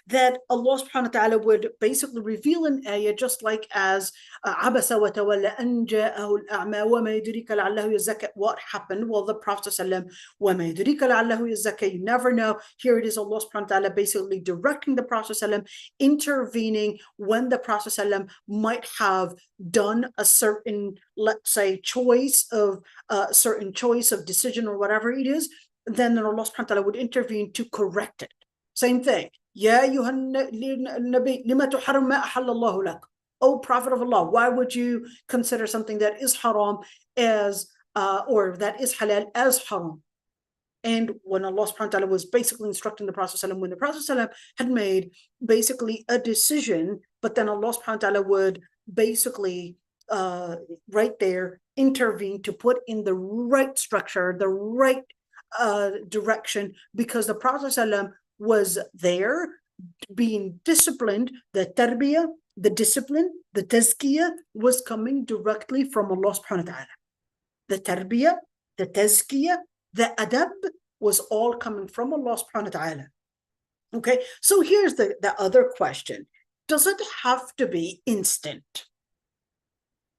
that Allah subhanahu wa ta'ala would basically reveal an ayah, just like as عَبَسَ وَتَوَلَّى أَنْ جَاءَهُ الْأَعْمَى وَمَا يُدْرِيكَ لَعَلَّهُ يَزَّكَّى. What happened? Well, the Prophet ﷺ, وَمَا يُدْرِيكَ لَعَلَّهُ يَزَّكَّى, you never know. Here it is, Allah subhanahu wa ta'ala basically directing the Prophet ﷺ, intervening when the Prophet ﷺ might have done a certain, let's say, choice of certain choice of decision or whatever it is, then Allah subhanahu wa ta'ala would intervene to correct it. Same thing. يا أيها النبي لما تحرم ما أحل الله لك. O Prophet of Allah, why would you consider something that is haram as or that is halal as haram? And when Allah subhanahu wa ta'ala was basically instructing the Prophet ﷺ, when the Prophet ﷺ had made basically a decision, but then Allah subhanahu wa ta'ala would basically right there intervene to put in the right structure, the right direction, because the Prophet ﷺ was there being disciplined. The tarbiyah, the discipline, the tazkiyah was coming directly from Allah subhanahu wa ta'ala. The tarbiyah, the tazkiyah, the adab was all coming from Allah subhanahu wa ta'ala. Okay, so here's the other question. Does it have to be instant?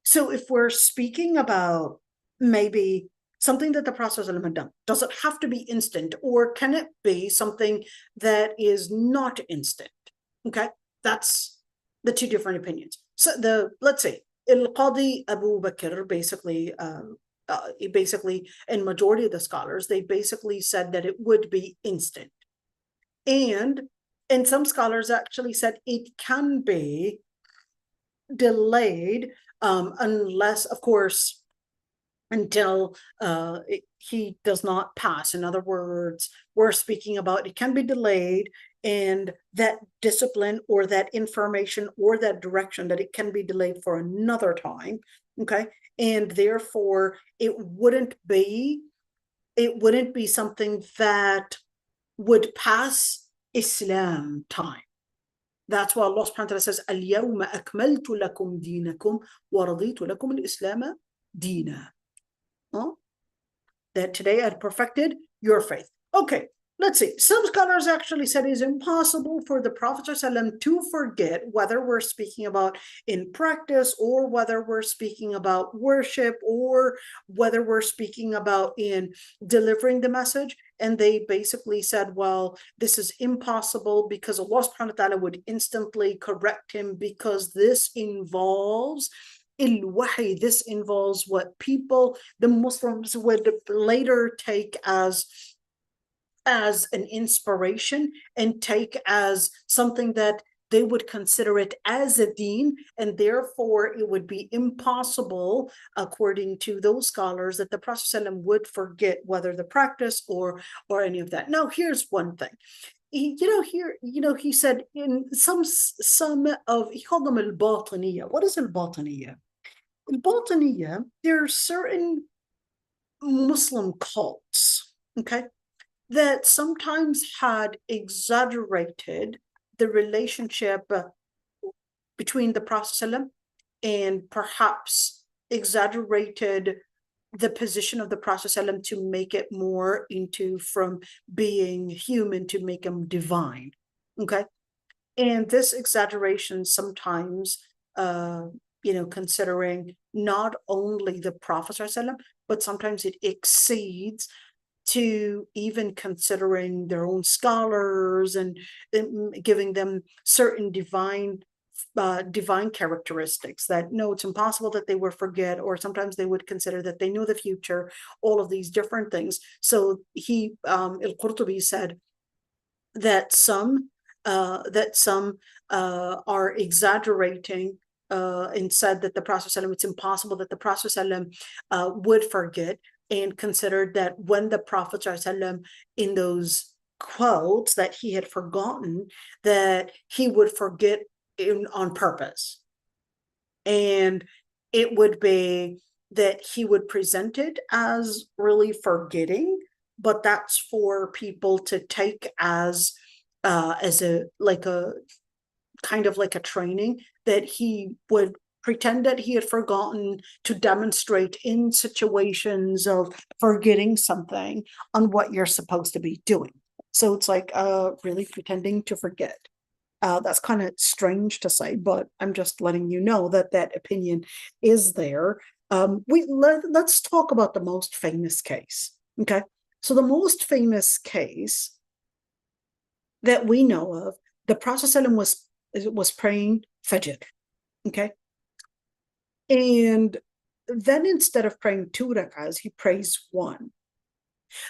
So if we're speaking about maybe something that the Prophet ﷺ had done, does it have to be instant, or can it be something that is not instant? Okay, that's the two different opinions. So let's say al-Qadi Abu Bakr basically and majority of the scholars, they basically said that it would be instant, and some scholars actually said it can be delayed unless, of course, until he does not pass. In other words, we're speaking about it can be delayed, and that discipline or that information or that direction, that it can be delayed for another time. Okay, and therefore it wouldn't be something that would pass Islam time. That's why Allah subhanahu wa ta'ala says, اليوم أكملت لكم دينكم ورضيت لكم الإسلام دينا. That today I perfected your faith. Okay, let's see. Some scholars actually said it's impossible for the Prophet ﷺ to forget, whether we're speaking about in practice or whether we're speaking about worship or whether we're speaking about in delivering the message. And they basically said, well, this is impossible because Allah subhanahu wa ta'ala would instantly correct him, because this involves al-wahy. This involves what people, the Muslims, would later take as an inspiration and take as something that they would consider it as a deen, and therefore it would be impossible, according to those scholars, that the Prophet ﷺ would forget whether the practice or any of that. Now, here's one thing. He said in some of, he called them al-Batiniyah. What is al-Batiniyah? Al-Batiniyah, there are certain Muslim cults, okay, that sometimes had exaggerated the relationship between the Prophet ﷺ and perhaps exaggerated the position of the Prophet ﷺ to make it more into from being human to make him divine. Okay, and this exaggeration sometimes considering not only the Prophet ﷺ, but sometimes it exceeds to even considering their own scholars and giving them certain divine characteristics, that no, it's impossible that they would forget, or sometimes they would consider that they know the future, all of these different things. So he al-Qurtubi said that some are exaggerating and said that the Prophet ﷺ, it's impossible that the Prophet ﷺ would forget, and considered that when the Prophet ﷺ in those quotes that he had forgotten that he would forget on purpose. And it would be that he would present it as really forgetting, but that's for people to take as a like a kind of like a training, that he would pretend that he had forgotten to demonstrate in situations of forgetting something on what you're supposed to be doing. So it's like really pretending to forget. That's kind of strange to say, but I'm just letting you know that that opinion is there. Let's talk about the most famous case. Okay, so the most famous case that we know of, the Prophet was praying Fajr. Okay, and then instead of praying 2 rak'ahs, he prays 1.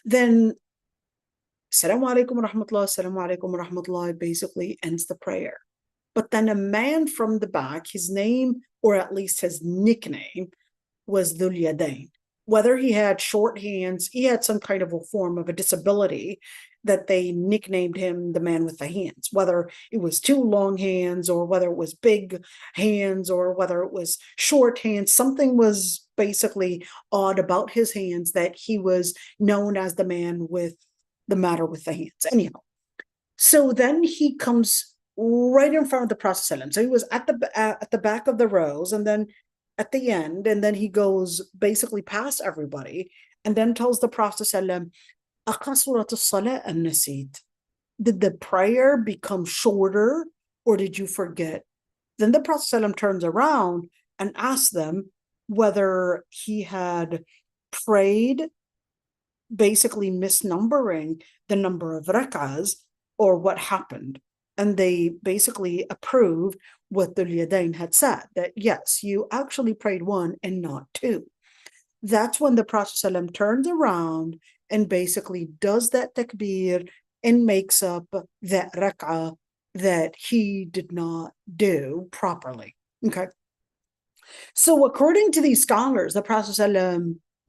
Then Assalamu alaikum wa rahmatullah, Assalamu alaikum wa rahmatullah basically ends the prayer. But then a man from the back, his name, or at least his nickname, was Dhul Yadayn. Whether he had short hands, he had some kind of a form of a disability that they nicknamed him the man with the hands, whether it was 2 long hands or whether it was big hands or whether it was short hands. Something was basically odd about his hands that he was known as the man with the matter with the hands. Anyhow, so then he comes right in front of the Prophet. So he was at the back of the rows, and then at the end, and then he goes basically past everybody, and then tells the Prophet, did the prayer become shorter, or did you forget? Then the Prophet turns around and asks them whether he had prayed, basically misnumbering the number of rak'ahs, or what happened. And they basically approved what the Yadayn had said, that yes, you actually prayed 1 and not 2. That's when the Prophet turns around and basically does that takbir and makes up that rak'ah that he did not do properly. Okay. So according to these scholars, the Prophet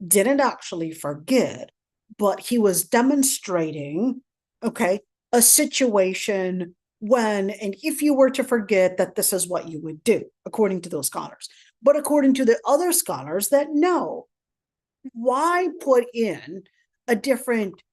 didn't actually forget, but he was demonstrating, okay, a situation when, and if you were to forget, that this is what you would do, according to those scholars. But according to the other scholars, that no, why put in a different,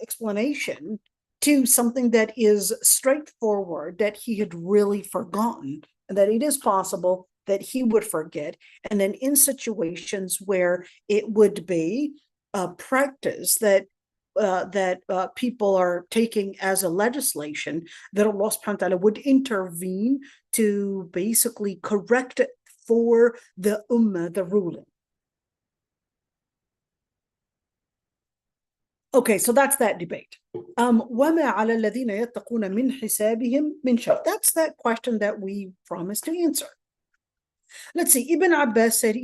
explanation to something that is straightforward, that he had really forgotten, and that it is possible that he would forget. And then in situations where it would be a practice that people are taking as a legislation, that Allah subhanahu wa ta'ala would intervene to basically correct it for the ummah, the ruling. Okay, so that's that debate. وَمَا عَلَى الَّذِينَ يَتَّقُونَ مِنْ حِسَابِهِمْ مِنْ شَيْءٍ. That's that question that we promised to answer. Let's see, Ibn Abbas said,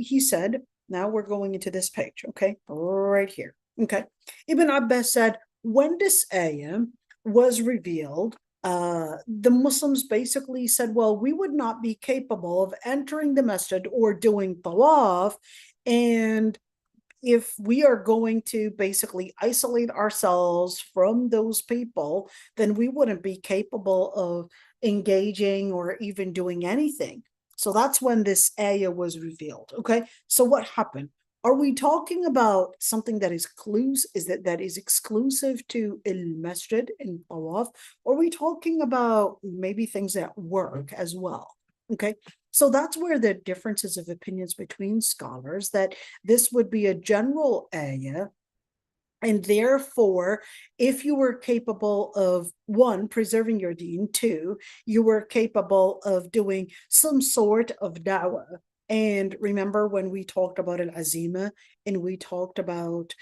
now we're going into this page, okay, right here. Okay, Ibn Abbas said, when this ayah was revealed, the Muslims basically said, well, we would not be capable of entering the masjid or doing tawaf, and if we are going to basically isolate ourselves from those people, then we wouldn't be capable of engaging or even doing anything. So that's when this ayah was revealed. Okay, so what happened? Are we talking about something that is exclusive to al-masjid and tawaf? Or are we talking about maybe things at work as well? Okay, so that's where the differences of opinions between scholars, that this would be a general ayah, and therefore, if you were capable of, 1, preserving your deen, 2, you were capable of doing some sort of da'wah. And remember when we talked about al-azima, and we talked about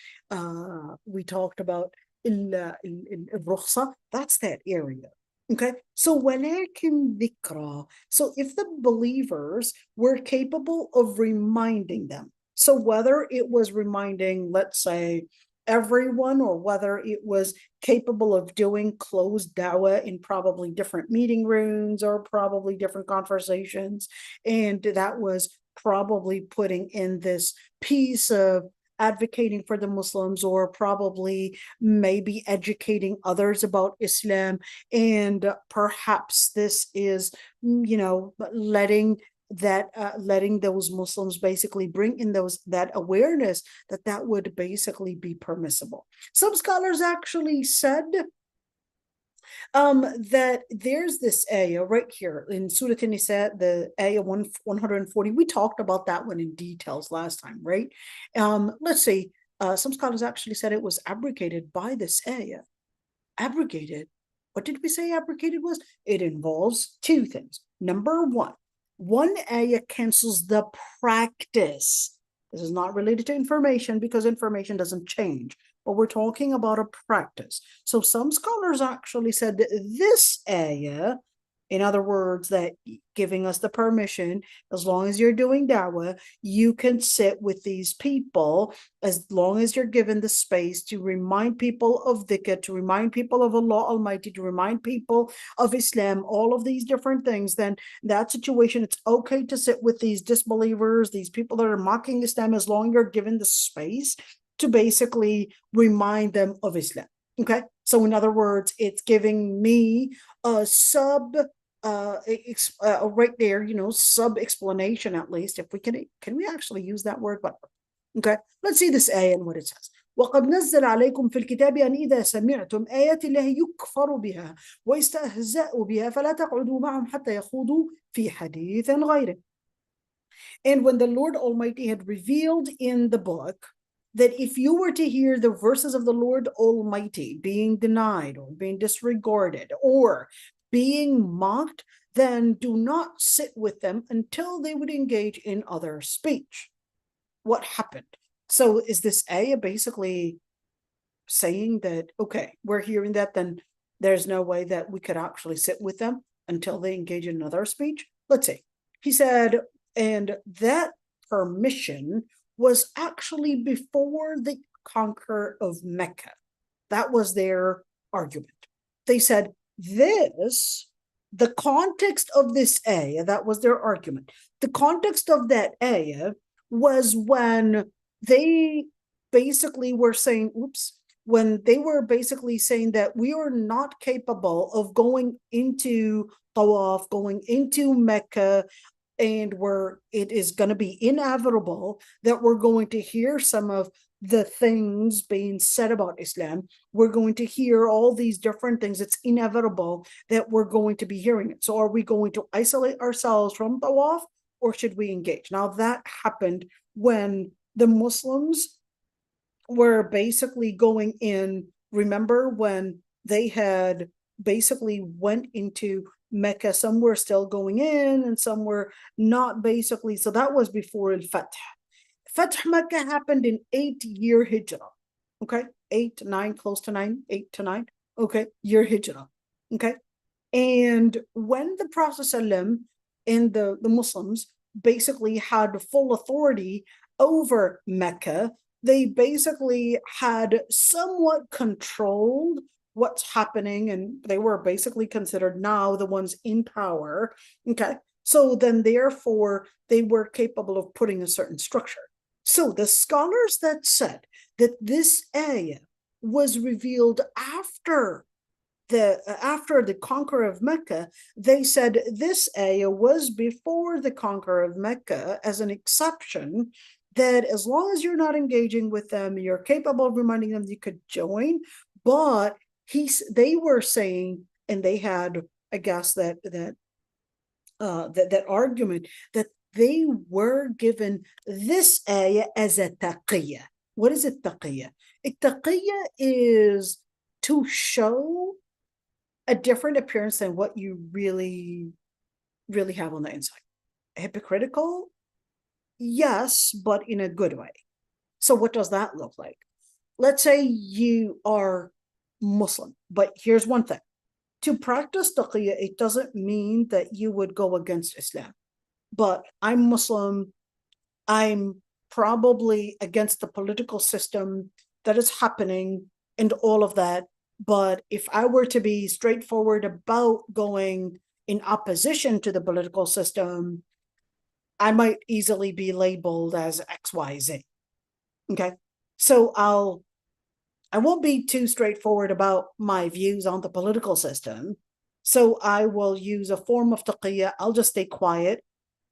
al-rukhsa, that's that area. Okay, so ولكن ذكرى. So if the believers were capable of reminding them, so whether it was reminding, let's say, everyone, or whether it was capable of doing closed dawah in probably different meeting rooms or probably different conversations, and that was probably putting in this piece of advocating for the Muslims, or probably maybe educating others about Islam. And perhaps this is, letting those Muslims basically bring in that awareness that would basically be permissible. Some scholars actually said that there's this ayah right here in Surah An-Nisa, the ayah 140. We talked about that one in details last time, right? Let's see. Some scholars actually said it was abrogated by this ayah. Abrogated. What did we say abrogated was? It involves two things. Number one ayah cancels the practice. This is not related to information because information doesn't change, but we're talking about a practice. So some scholars actually said that this ayah, in other words, that giving us the permission, as long as you're doing da'wah, you can sit with these people as long as you're given the space to remind people of dhikr, to remind people of Allah Almighty, to remind people of Islam, all of these different things. Then that situation, it's okay to sit with these disbelievers, these people that are mocking Islam, as long as you're given the space to basically remind them of Islam. Okay, so in other words, it's giving me a right there, sub explanation, at least, if we can we actually use that word? But okay, let's see this ayah and what it says. وقد نزل عليكم في الكتاب أن إذا سمعتم آيات الله يكفر بها ويستهزأ بها فلا تقعدوا معهم حتى يخوضوا في حديث غيره. And when the Lord Almighty had revealed in the book that if you were to hear the verses of the Lord Almighty being denied or being disregarded or being mocked, then do not sit with them until they would engage in other speech. What happened? So is this ayah basically saying that, okay, we're hearing that, then there's no way that we could actually sit with them until they engage in another speech? Let's see. He said, and that permission was actually before the conquer of Mecca. That was their argument. They said the context of this ayah, that was their argument. The context of that ayah was when they basically were saying, when they were basically saying that we are not capable of going into Tawaf, going into Mecca, and it is going to be inevitable that we're going to hear some of the things being said about Islam. We're going to hear all these different things. It's inevitable that we're going to be hearing it. So are we going to isolate ourselves from Tawaf, or should we engage? Now that happened when the Muslims were basically going in. Remember when they had basically went into Mecca, some were still going in and some were not, basically. So that was before al-Fath. Fath Mecca happened in 8-year Hijrah. Okay, 8 to 9, close to 9, 8 to 9. Okay, year Hijrah. Okay, and when the Prophet ﷺ and the Muslims basically had full authority over Mecca, they basically had somewhat controlled what's happening, and they were basically considered now the ones in power. Okay, so then therefore they were capable of putting a certain structure. So the scholars that said that this ayah was revealed after the conquer of Mecca, they said this ayah was before the conquer of Mecca as an exception, that as long as you're not engaging with them, you're capable of reminding them you could join. But they were saying, and they had, I guess, that argument that they were given this ayah as a taqiyya. What is it, taqiyya? Taqiyya is to show a different appearance than what you really, really have on the inside. Hypocritical? Yes, but in a good way. So what does that look like? Let's say you are Muslim, but here's one thing. To practice taqiyya, it doesn't mean that you would go against Islam. But I'm Muslim, I'm probably against the political system that is happening and all of that. But if I were to be straightforward about going in opposition to the political system, I might easily be labeled as XYZ. Okay, So I won't be too straightforward about my views on the political system. So I will use a form of taqiyya. I'll just stay quiet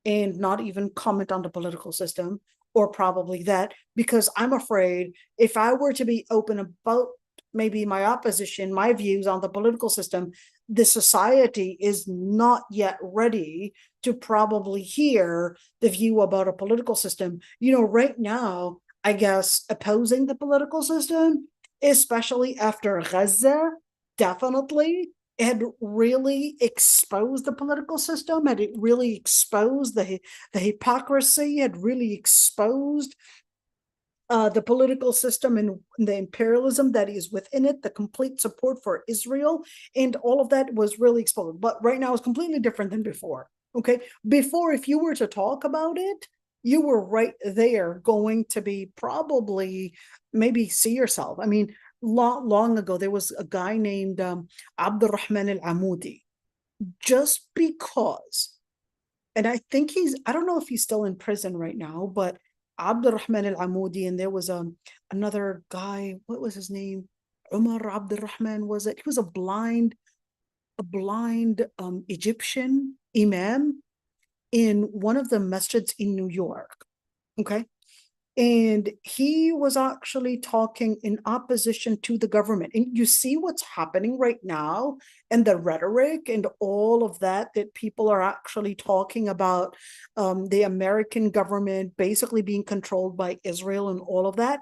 and not even comment on the political system, or probably that, because I'm afraid if I were to be open about maybe my opposition, my views on the political system, the society is not yet ready to probably hear the view about a political system. Right now, I guess opposing the political system, especially after Gaza, definitely had really exposed the political system, had it really exposed the hypocrisy, had really exposed the political system and the imperialism that is within it, the complete support for Israel, and all of that was really exposed. But right now it's completely different than before. Okay, before, if you were to talk about it, you were right there going to be probably maybe see yourself. I mean, long ago, there was a guy named Abdurrahman al-Amudi, just because, and I think I don't know if he's still in prison right now, but Abdurrahman al-Amudi, and there was another guy, what was his name? Umar Abdurrahman, was it? He was a blind Egyptian imam in one of the masjids in New York. Okay. And he was actually talking in opposition to the government. And you see what's happening right now, and the rhetoric and all of that people are actually talking about the American government basically being controlled by Israel and all of that.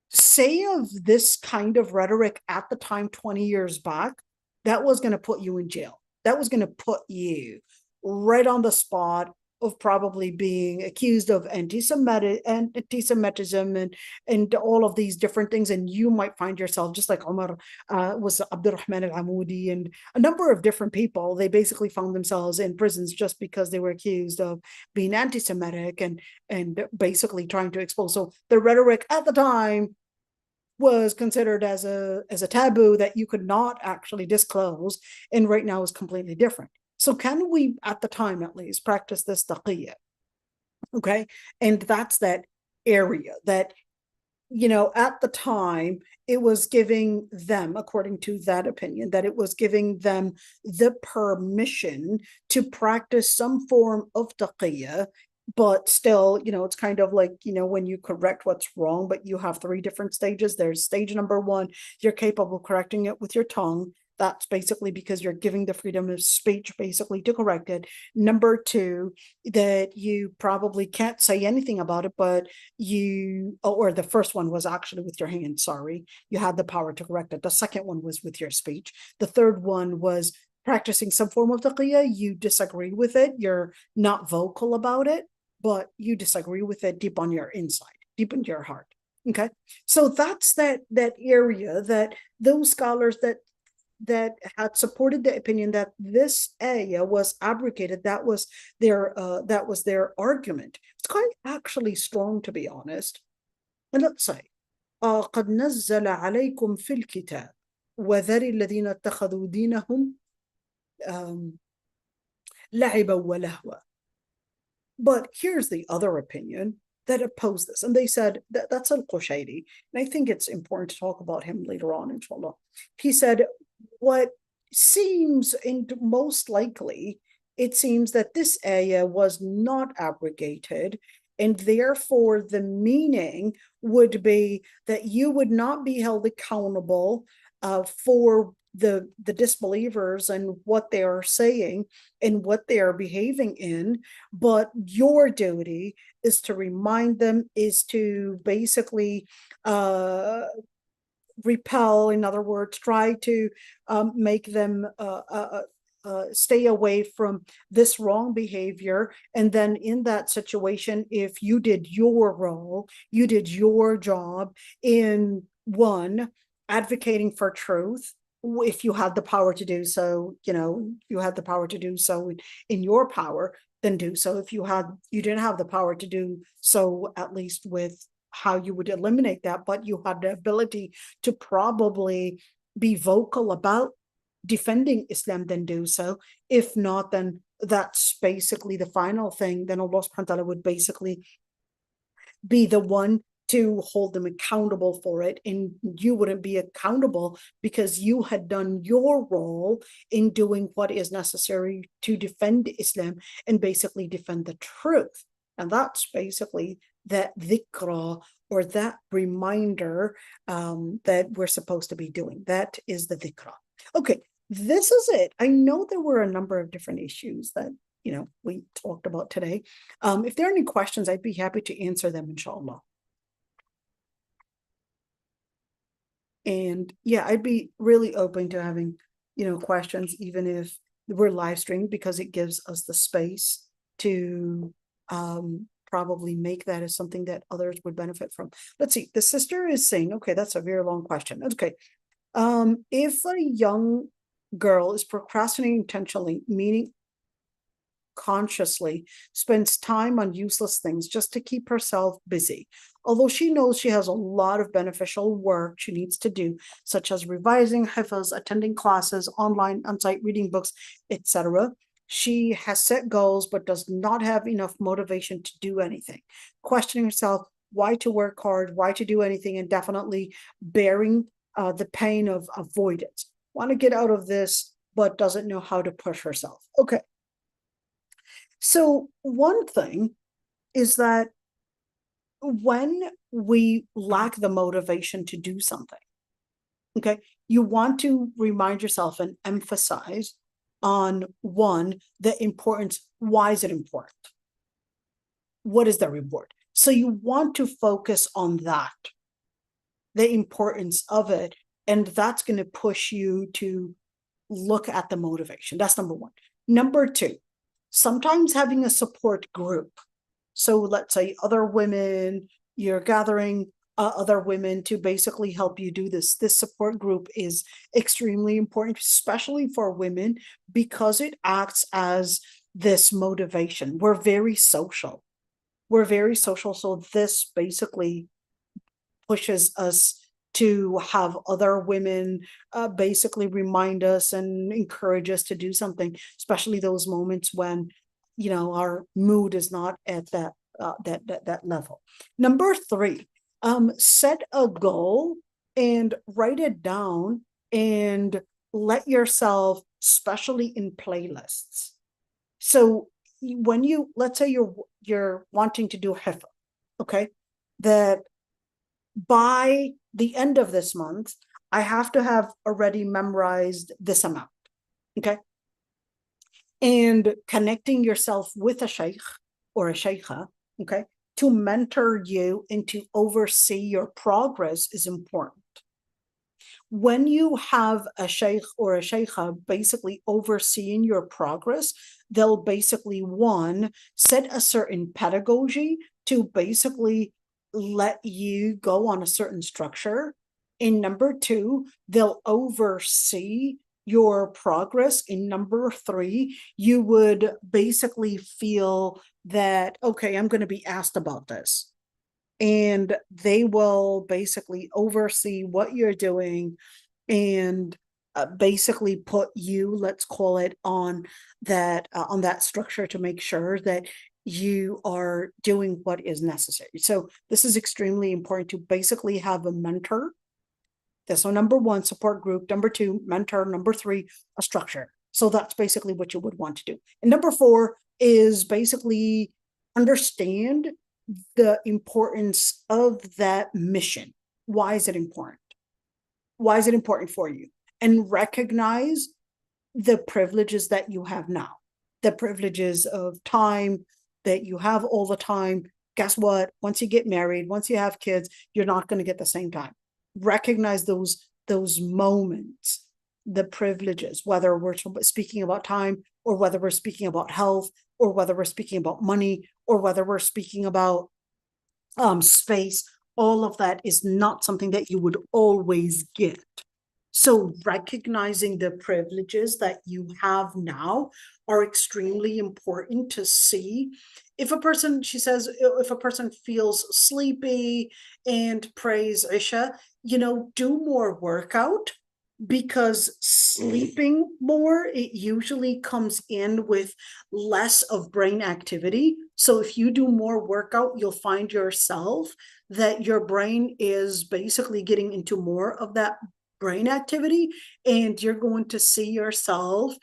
Say of this kind of rhetoric at the time 20 years back, that was going to put you in jail. That was going to put you right on the spot of probably being accused of anti-Semitism and all of these different things. And you might find yourself, just like Umar was Abdurrahman al-Amudi and a number of different people, they basically found themselves in prisons just because they were accused of being anti-Semitic and basically trying to expose. So the rhetoric at the time was considered as a taboo that you could not actually disclose, and right now is completely different. So can we, at the time at least, practice this taqiyya? Okay. And that's that area that, at the time, it was giving them, according to that opinion, that it was giving them the permission to practice some form of taqiyya. But still, it's kind of like, when you correct what's wrong, but you have 3 different stages. There's stage number 1, you're capable of correcting it with your tongue. That's basically because you're giving the freedom of speech basically to correct it. Number 2, that you probably can't say anything about it, but or the first one was actually with your hand, sorry. You had the power to correct it. The second one was with your speech. The third one was practicing some form of taqiyya. You disagree with it. You're not vocal about it, but you disagree with it deep on your inside, deep in your heart. Okay. So that's that area that those scholars that had supported the opinion that this ayah was abrogated, that was their argument. It's quite actually strong, to be honest. And let's say قد نزل عليكم في الكتاب وذر الذين اتخذوا دينهم لعبا ولهوا. But here's the other opinion that opposed this, and they said that's al-Qushayri, and I think it's important to talk about him later on, inshallah. He said, what seems, and most likely, it seems that this ayah was not abrogated, and therefore the meaning would be that you would not be held accountable for the disbelievers and what they are saying and what they are behaving in, but your duty is to remind them, is to basically repel, in other words, try to make them stay away from this wrong behavior. And then in that situation, if you did your role, you did your job in advocating for truth, if you had the power to do so, you had the power to do so in your power, then do so. If you didn't have the power to do so, at least with how you would eliminate that, but you had the ability to probably be vocal about defending Islam, then do so. If not, then that's basically the final thing. Then Allah subhanahu wa ta'ala would basically be the one to hold them accountable for it, and you wouldn't be accountable because you had done your role in doing what is necessary to defend Islam and basically defend the truth. And that's basically that dhikra, or that reminder that we're supposed to be doing. That is the dhikra. Okay, this is it. I know there were a number of different issues that we talked about today. If there are any questions, I'd be happy to answer them, inshallah. And yeah, I'd be really open to having, questions, even if we're live streaming, because it gives us the space to probably make that as something that others would benefit from. Let's see. The sister is saying, okay, that's a very long question. Okay. If a young girl is procrastinating intentionally, meaning consciously spends time on useless things just to keep herself busy, although she knows she has a lot of beneficial work she needs to do, such as revising hifz, attending classes, online, on-site reading books, etc. She has set goals but does not have enough motivation to do anything, questioning herself why to work hard, why to do anything, and definitely bearing the pain of avoidance. Want to get out of this but doesn't know how to push herself. Okay. So one thing is that when we lack the motivation to do something, okay, you want to remind yourself and emphasize on one, the importance. Why is it important? What is the reward? So you want to focus on that, the importance of it, and that's going to push you to look at the motivation. That's number one. Number two, sometimes having a support group. So let's say other women, you're gathering other women to basically help you do this. This support group is extremely important, especially for women, because it acts as this motivation. We're very social. So this basically pushes us to have other women basically remind us and encourage us to do something, especially those moments when, our mood is not at that level. Number three, set a goal and write it down and let yourself, especially in playlists. So when let's say you're wanting to do hifz, okay, that by the end of this month, I have to have already memorized this amount, okay? And connecting yourself with a sheikh or a sheikha, okay, to mentor you and to oversee your progress is important. When you have a sheikh or a sheikha basically overseeing your progress, they'll basically, one, set a certain pedagogy to basically let you go on a certain structure. And number two, they'll oversee your progress. And number three, you would basically feel that, okay, I'm going to be asked about this. And they will basically oversee what you're doing and basically put you, let's call it, on that structure to make sure that you are doing what is necessary. So this is extremely important, to basically have a mentor. So number one, support group. Number two, mentor. Number three, a structure. So that's basically what you would want to do. And number four is basically understand the importance of that mission. Why is it important? Why is it important for you? And recognize the privileges that you have now, the privileges of time that you have all the time. Guess what? Once you get married, once you have kids, you're not going to get the same time. Recognize those moments, the privileges, whether we're speaking about time, or whether we're speaking about health, or whether we're speaking about money, or whether we're speaking about space. All of that is not something that you would always get. So recognizing the privileges that you have now are extremely important to see. If a person, she says, if a person feels sleepy and prays Isha, do more workout, because sleeping more, it usually comes in with less of brain activity. So if you do more workout, you'll find yourself that your brain is basically getting into more of that brain activity, and you're going to see yourself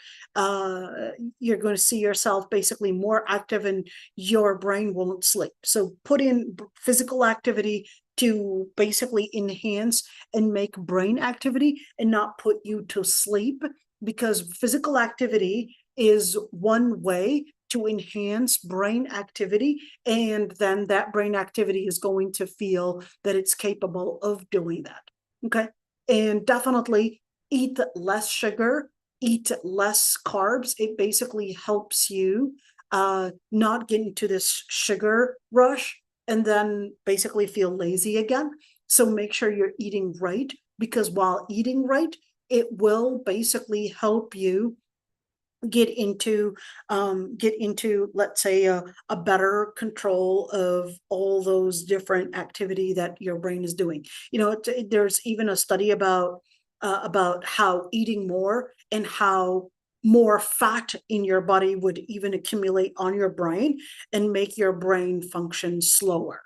basically more active, and your brain won't sleep. So put in physical activity to basically enhance and make brain activity and not put you to sleep, because physical activity is one way to enhance brain activity, and then that brain activity is going to feel that it's capable of doing that. Okay. And definitely eat less sugar, eat less carbs. It basically helps you not get into this sugar rush and then basically feel lazy again. So make sure you're eating right, because while eating right, it will basically help you get into let's say a better control of all those different activity that your brain is doing. There's even a study about how eating more and how more fat in your body would even accumulate on your brain and make your brain function slower.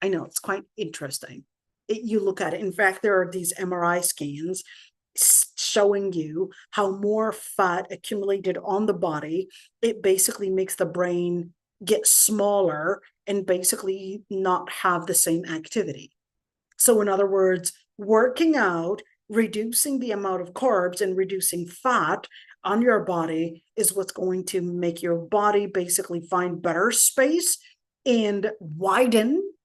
I know, it's quite interesting. You look at it. In fact, there are these MRI scans showing you how more fat accumulated on the body, it basically makes the brain get smaller and basically not have the same activity. So in other words, working out, reducing the amount of carbs and reducing fat on your body is what's going to make your body basically find better space and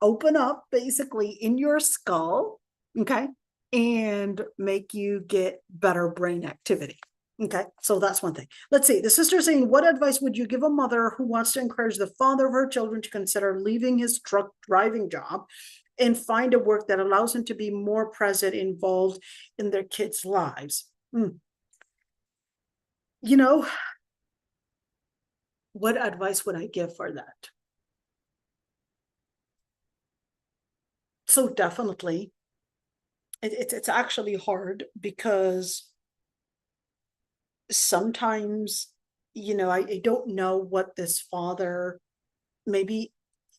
open up basically in your skull, okay, and make you get better brain activity. Okay, so that's one thing. Let's see. The sister is saying, what advice would you give a mother who wants to encourage the father of her children to consider leaving his truck driving job and find a work that allows him to be more present, involved in their kids' lives? What advice would I give for that? So definitely, it's actually hard, because sometimes, I don't know what this father, maybe,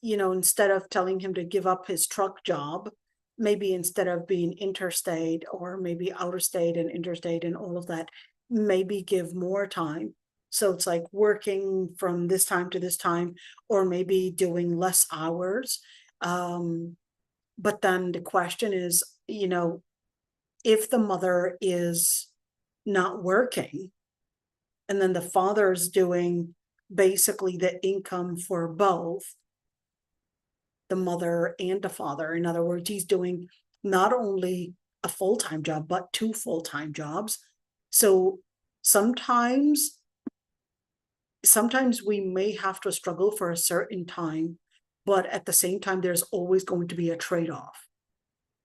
instead of telling him to give up his truck job, maybe instead of being interstate or maybe outer state and interstate and all of that, maybe give more time. So it's like working from this time to this time, or maybe doing less hours. But then the question is, if the mother is not working, and then the father's doing basically the income for both the mother and the father. In other words, he's doing not only a full-time job, but 2 full-time jobs. So sometimes we may have to struggle for a certain time, but at the same time, there's always going to be a trade-off.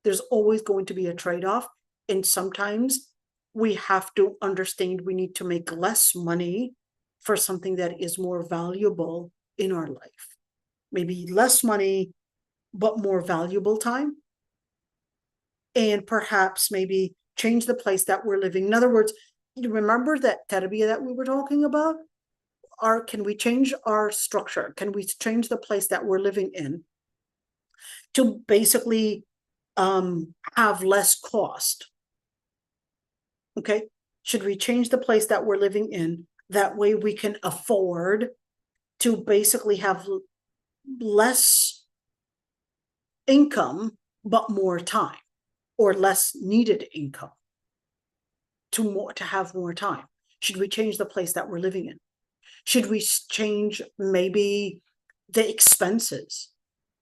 There's always going to be a trade-off. And sometimes we have to understand we need to make less money for something that is more valuable in our life. Maybe less money, but more valuable time. And perhaps maybe change the place that we're living. In other words, you remember that tarbiyah that we were talking about? Can we change our structure? Can we change the place that we're living in to basically have less cost? Okay. Should we change the place that we're living in? That way we can afford to basically have less income, but more time, or less needed income to have more time. Should we change the place that we're living in? Should we change maybe the expenses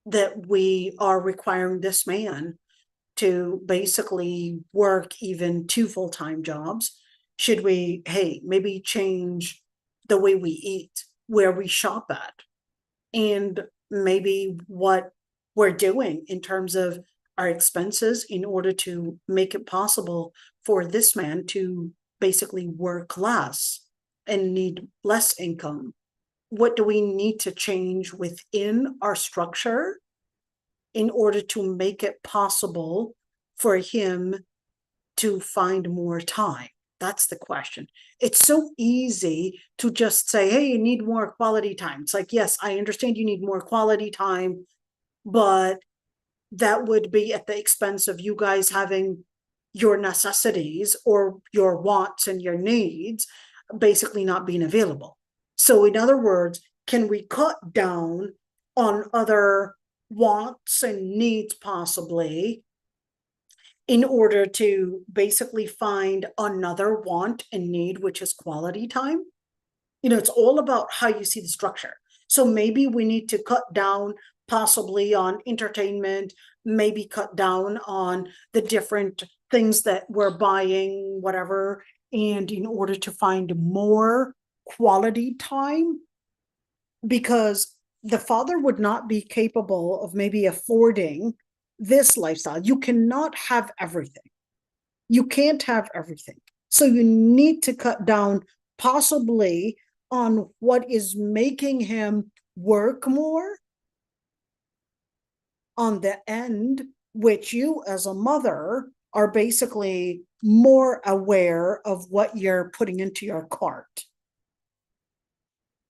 that we are requiring this man to basically work even 2 full-time jobs? Should we, maybe change the way we eat, where we shop at, and maybe what we're doing in terms of our expenses in order to make it possible for this man to basically work less and need less income? What do we need to change within our structure in order to make it possible for him to find more time? That's the question. It's so easy to just say, hey, you need more quality time. It's like, yes, I understand you need more quality time, but that would be at the expense of you guys having your necessities or your wants and your needs basically not being available. So in other words, can we cut down on other wants and needs possibly in order to basically find another want and need, which is quality time? You know, it's all about how you see the structure. So maybe we need to cut down possibly on entertainment, maybe cut down on the different things that we're buying, whatever, and in order to find more quality time, because the father would not be capable of maybe affording this lifestyle. You cannot have everything. You can't have everything. So you need to cut down possibly on what is making him work more on the end, which you as a mother are basically more aware of what you're putting into your cart.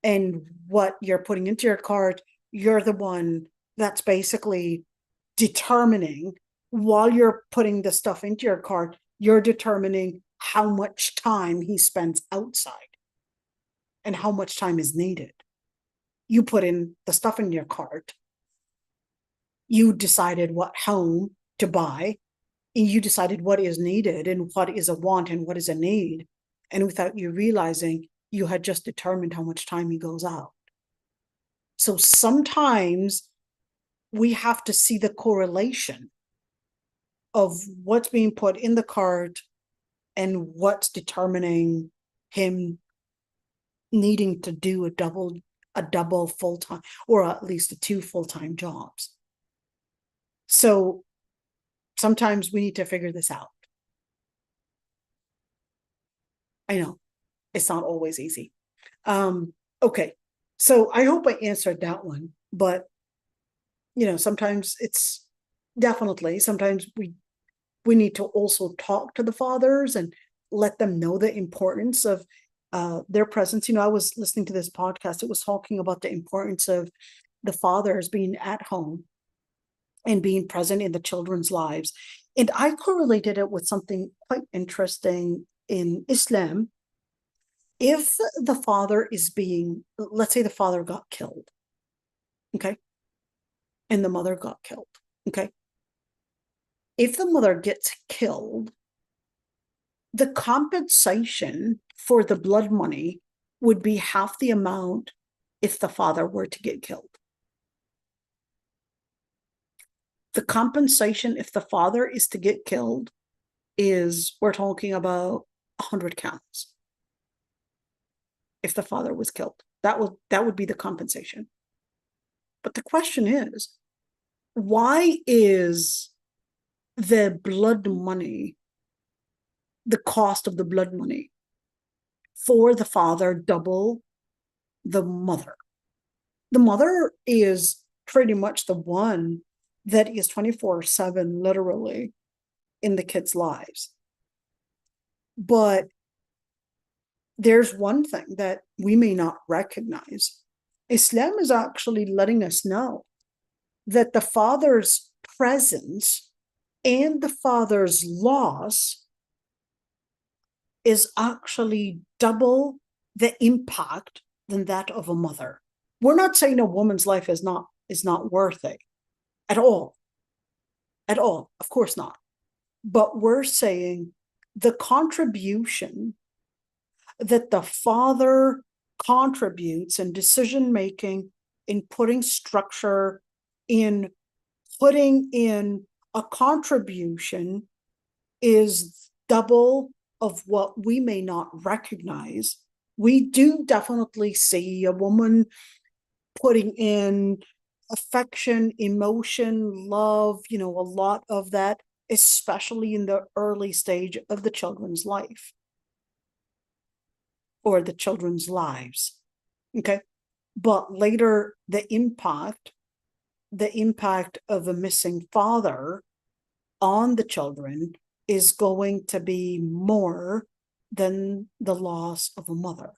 And what you're putting into your cart, you're the one that's basically determining, while you're putting the stuff into your cart, you're determining how much time he spends outside and how much time is needed. You put in the stuff in your cart, you decided what home to buy, and you decided what is needed and what is a want and what is a need. And without you realizing, you had just determined how much time he goes out. So sometimes we have to see the correlation of what's being put in the cart and what's determining him needing to do a double full-time, or at least 2 full-time jobs. So sometimes we need to figure this out. I know it's not always easy. Okay, so I hope I answered that one, but you know, sometimes it's definitely, sometimes we need to also talk to the fathers and let them know the importance of their presence. You know, I was listening to this podcast, it was talking about the importance of the fathers being at home and being present in the children's lives. And I correlated it with something quite interesting in Islam. If the father is being, let's say the father got killed, okay, and the mother got killed, okay. If the mother gets killed, the compensation for the blood money would be half the amount if the father were to get killed. The compensation if the father is to get killed is, we're talking about 100 camels. If the father was killed, that would be the compensation. But the question is, why is the blood money, the cost of the blood money for the father double the mother? The mother is pretty much the one that is 24/7 literally in the kids' lives. But there's one thing that we may not recognize. Islam is actually letting us know that the father's presence and the father's loss is actually double the impact than that of a mother. We're not saying a woman's life is not worth it at all. At all, of course not. But we're saying the contribution that the father contributes in decision making, in putting structure, in putting in a contribution, is double of what we may not recognize. We do definitely see a woman putting in affection, emotion, love, you know, a lot of that, especially in the early stage of the children's life or the children's lives. Okay. But later, the impact of a missing father on the children is going to be more than the loss of a mother.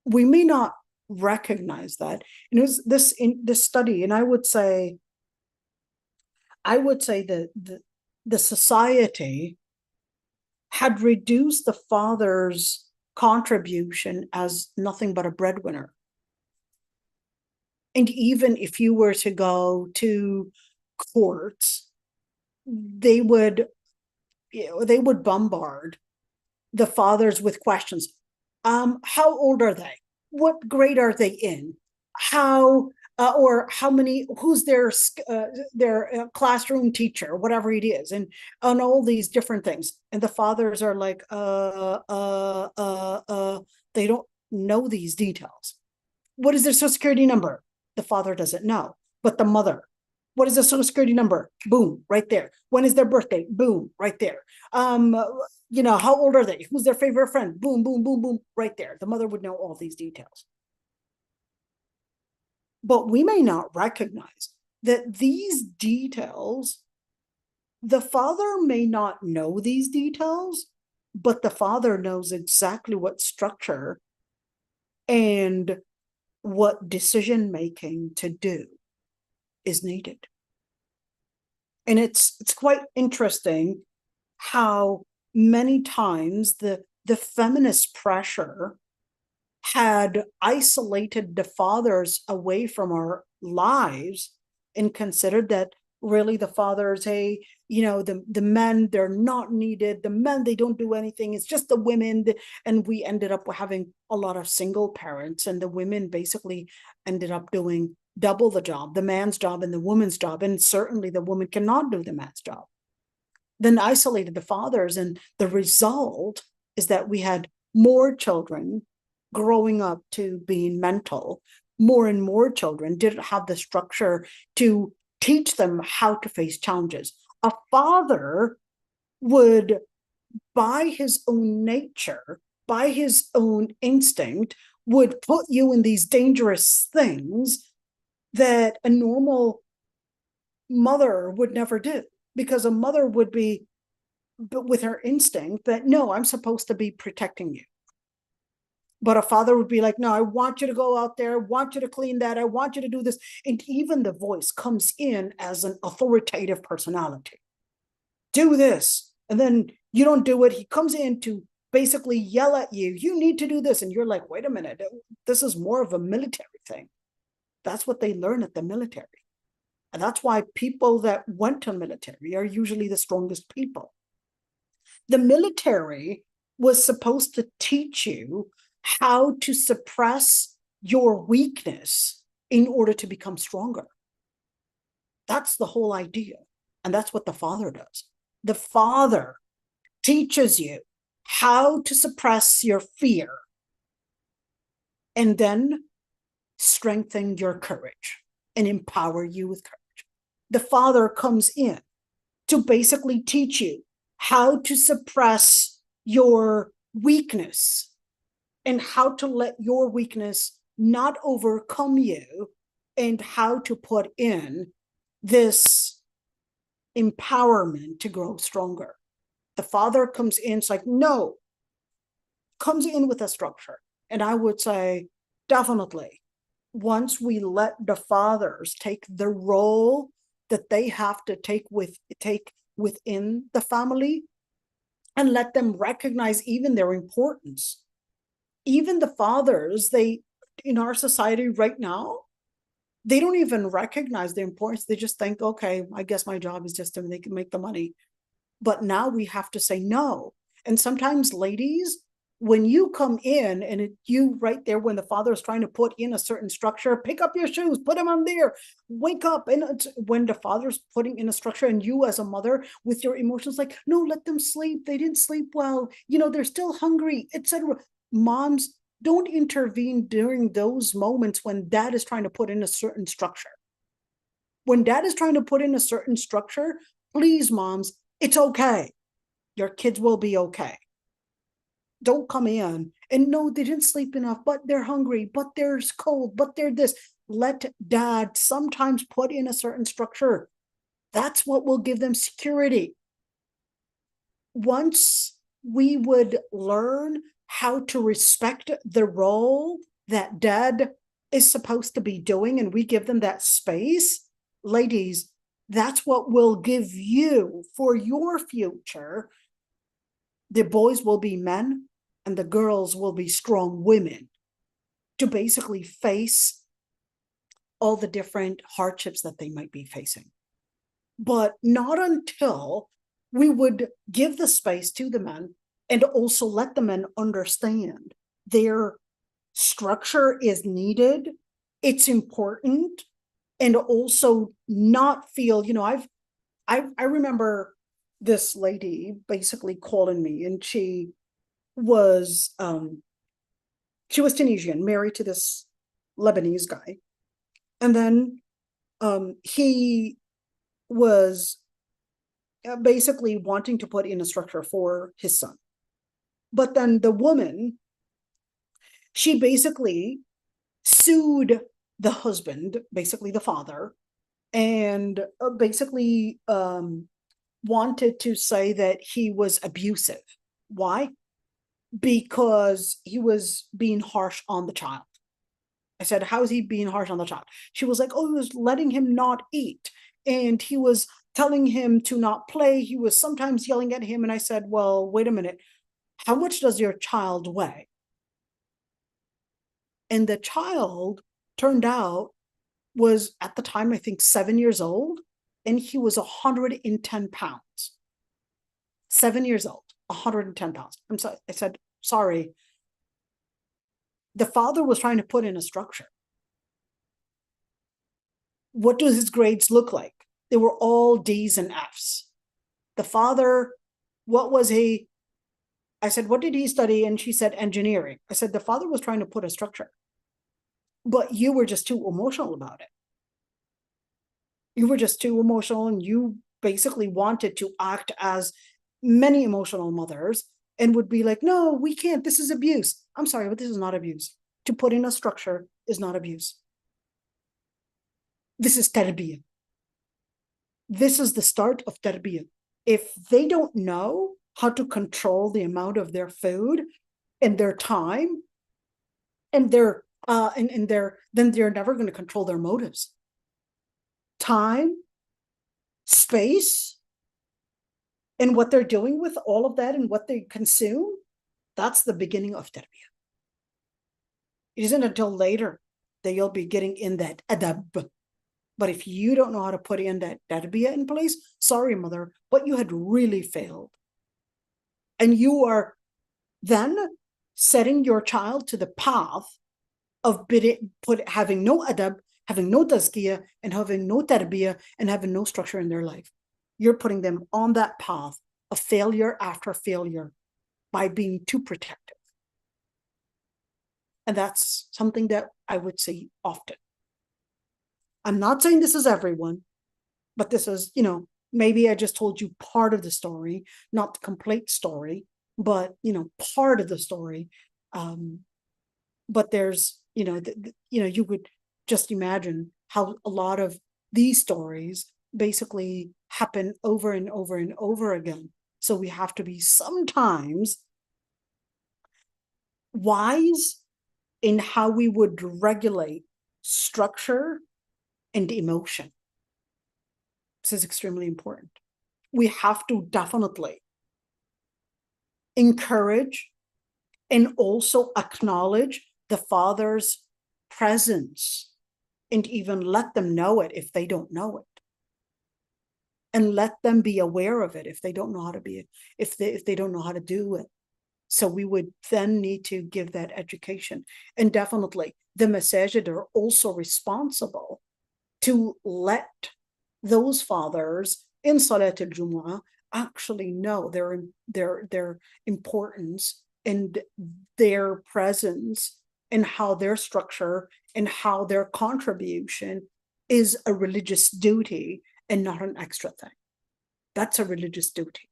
We may not recognize that. And it was this in this study, and I would say that the society had reduced the father's contribution as nothing but a breadwinner. And even if you were to go to courts, they would bombard the fathers with questions. How old are they? What grade are they in? Or how many? Who's their classroom teacher? Whatever it is, and on all these different things. And the fathers are like, they don't know these details. What is their social security number? The father doesn't know, but the mother. What is the social security number? Boom, right there. When is their birthday? Boom, right there. How old are they? Who's their favorite friend? Boom, boom, boom, boom, right there. The mother would know all these details. But we may not recognize that these details, the father may not know these details, but the father knows exactly what structure and what decision making to do is needed. And it's quite interesting how many times the feminist pressure had isolated the fathers away from our lives and considered that really the fathers, hey, the men, they're not needed. The men, they don't do anything. It's just the women. And we ended up having a lot of single parents, and the women basically ended up doing double the job, the man's job and the woman's job. And certainly the woman cannot do the man's job. Then isolated the fathers. And the result is that we had more children growing up to being mental. More and more children didn't have the structure to teach them how to face challenges. A father would, by his own nature, by his own instinct, would put you in these dangerous things that a normal mother would never do, because a mother would be with her instinct that, no, I'm supposed to be protecting you. But a father would be like, no, I want you to go out there. I want you to clean that. I want you to do this. And even the voice comes in as an authoritative personality. Do this. And then you don't do it. He comes in to basically yell at you. You need to do this. And you're like, wait a minute. This is more of a military thing. That's what they learn at the military. And that's why people that went to military are usually the strongest people. The military was supposed to teach you how to suppress your weakness in order to become stronger. That's the whole idea. And that's what the father does. The father teaches you how to suppress your fear and then strengthen your courage and empower you with courage. The father comes in to basically teach you how to suppress your weakness and how to let your weakness not overcome you, and how to put in this empowerment to grow stronger. The father comes in, it's like, no, comes in with a structure. And I would say, definitely, once we let the fathers take the role that they have to take within the family, and let them recognize even their importance. Even the fathers, in our society right now, they don't even recognize the importance. They just think, okay, I guess my job is just to make the money. But now we have to say no. And sometimes, ladies, when you come in and you right there, when the father is trying to put in a certain structure, pick up your shoes, put them on there, wake up. And when the father's putting in a structure, and you as a mother with your emotions like, no, let them sleep. They didn't sleep well. They're still hungry, etc. Moms, don't intervene during those moments when dad is trying to put in a certain structure. When dad is trying to put in a certain structure, please, moms, it's okay. Your kids will be okay. Don't come in and no, they didn't sleep enough, but they're hungry, but they're cold, but they're this. Let dad sometimes put in a certain structure. That's what will give them security. Once we would learn how to respect the role that dad is supposed to be doing, and we give them that space, ladies, that's what will give you, for your future, the boys will be men and the girls will be strong women to basically face all the different hardships that they might be facing. But not until we would give the space to the men and also let the men understand their structure is needed, it's important, and also not feel, I remember this lady basically calling me, and she was Tunisian, married to this Lebanese guy. And then he was basically wanting to put in a structure for his son. But then the woman, she basically sued the husband, basically the father, and basically wanted to say that he was abusive. Why? Because he was being harsh on the child. I said, how is he being harsh on the child? She was like, oh, he was letting him not eat. And he was telling him to not play. He was sometimes yelling at him. And I said, well, wait a minute. How much does your child weigh? And the child turned out was, at the time, I think 7 years old. And he was 110 pounds. 7 years old, 110 pounds. I'm sorry. I said, sorry. The father was trying to put in a structure. What do his grades look like? They were all D's and F's. The father, what was he? I said, what did he study? And she said, engineering. I said, the father was trying to put a structure, but you were just too emotional about it. You were just too emotional, and you basically wanted to act as many emotional mothers and would be like, no, we can't. This is abuse. I'm sorry, but this is not abuse. To put in a structure is not abuse. This is tarbiyah. This is the start of tarbiyah. If they don't know how to control the amount of their food and their time and their then they're never going to control their motives. Time, space, and what they're doing with all of that and what they consume, that's the beginning of tarbiyah. It isn't until later that you'll be getting in that adab. But if you don't know how to put in that tarbiyah in place, sorry, mother, but you had really failed. And you are then setting your child to the path of having no adab, having no tazkiyah, and having no tarbiyah, and having no structure in their life. You're putting them on that path of failure after failure by being too protective. And that's something that I would say often. I'm not saying this is everyone, but this is, maybe I just told you part of the story, not the complete story, but, part of the story. But there's, you would just imagine how a lot of these stories basically happen over and over and over again. So we have to be sometimes wise in how we would regulate structure and emotion. This is extremely important. We have to definitely encourage and also acknowledge the father's presence, and even let them know it if they don't know it, and let them be aware of it if they don't know how to be, if they don't know how to do it. So we would then need to give that education. And definitely the masajid are also responsible to let those fathers in Salat al-Jumu'ah actually know their importance and their presence, and how their structure and how their contribution is a religious duty and not an extra thing. That's a religious duty.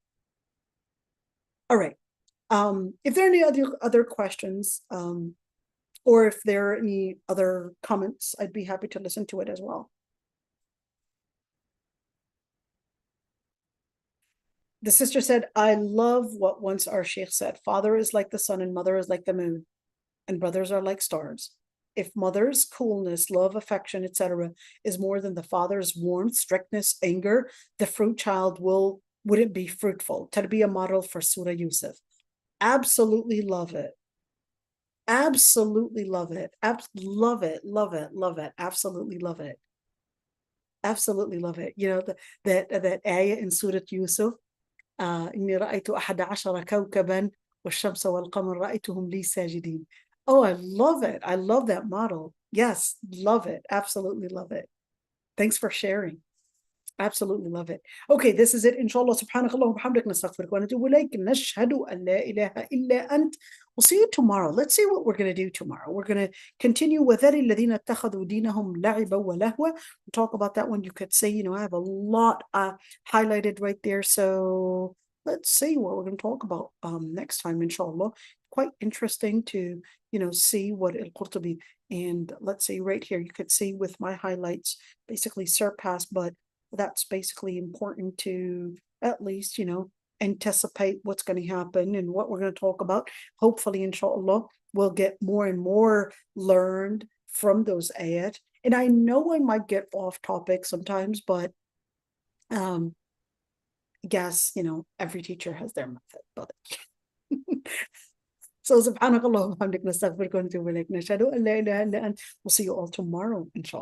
All right. If there are any other questions, or if there are any other comments, I'd be happy to listen to it as well. The sister said, I love what once our sheikh said, father is like the sun and mother is like the moon, and brothers are like stars. If mother's coolness, love, affection, etc., is more than the father's warmth, strictness, anger, the fruit child wouldn't be fruitful. To be a model for Surah Yusuf. Absolutely love it. Absolutely love it. Love it, love it, love it. Absolutely love it. Absolutely love it. You know, that ayah in Surah Yusuf, إني رأيت 11 كوكبا والشمس والقمر رأيتهم لي ساجدين. Oh, I love it. I love that model. Yes, love it. Absolutely love it. Thanks for sharing. Absolutely love it. Okay, this is it. Inshallah, subhanakallah wa bihamdik, nastaghfiruka wa natubu ilayk, nashhadu an la ilaha illa ant. We'll see you tomorrow. Let's see what we're going to do tomorrow. We're going to continue with وَذَرِ الَّذِينَ اتَّخَذُوا دِينَهُمْ لَعِبًا وَلَهْوًا. We'll talk about that one. You could say, you know, I have a lot highlighted right there. So let's see what we're going to talk about next time, inshallah. Quite interesting to, you know, see what al-Qurtubi, and let's see right here, you could see with my highlights, basically surpass, but that's basically important to at least, you know, anticipate what's going to happen and what we're going to talk about. Hopefully, inshallah, we'll get more and more learned from those ayat. And I know I might get off topic sometimes, but I guess, you know, every teacher has their method. But so subhanakallah wa bihamdik, nastaghfiruka wa natubu ilayk, nashhadu an la ilaha illa ant. We'll see you all tomorrow, inshallah.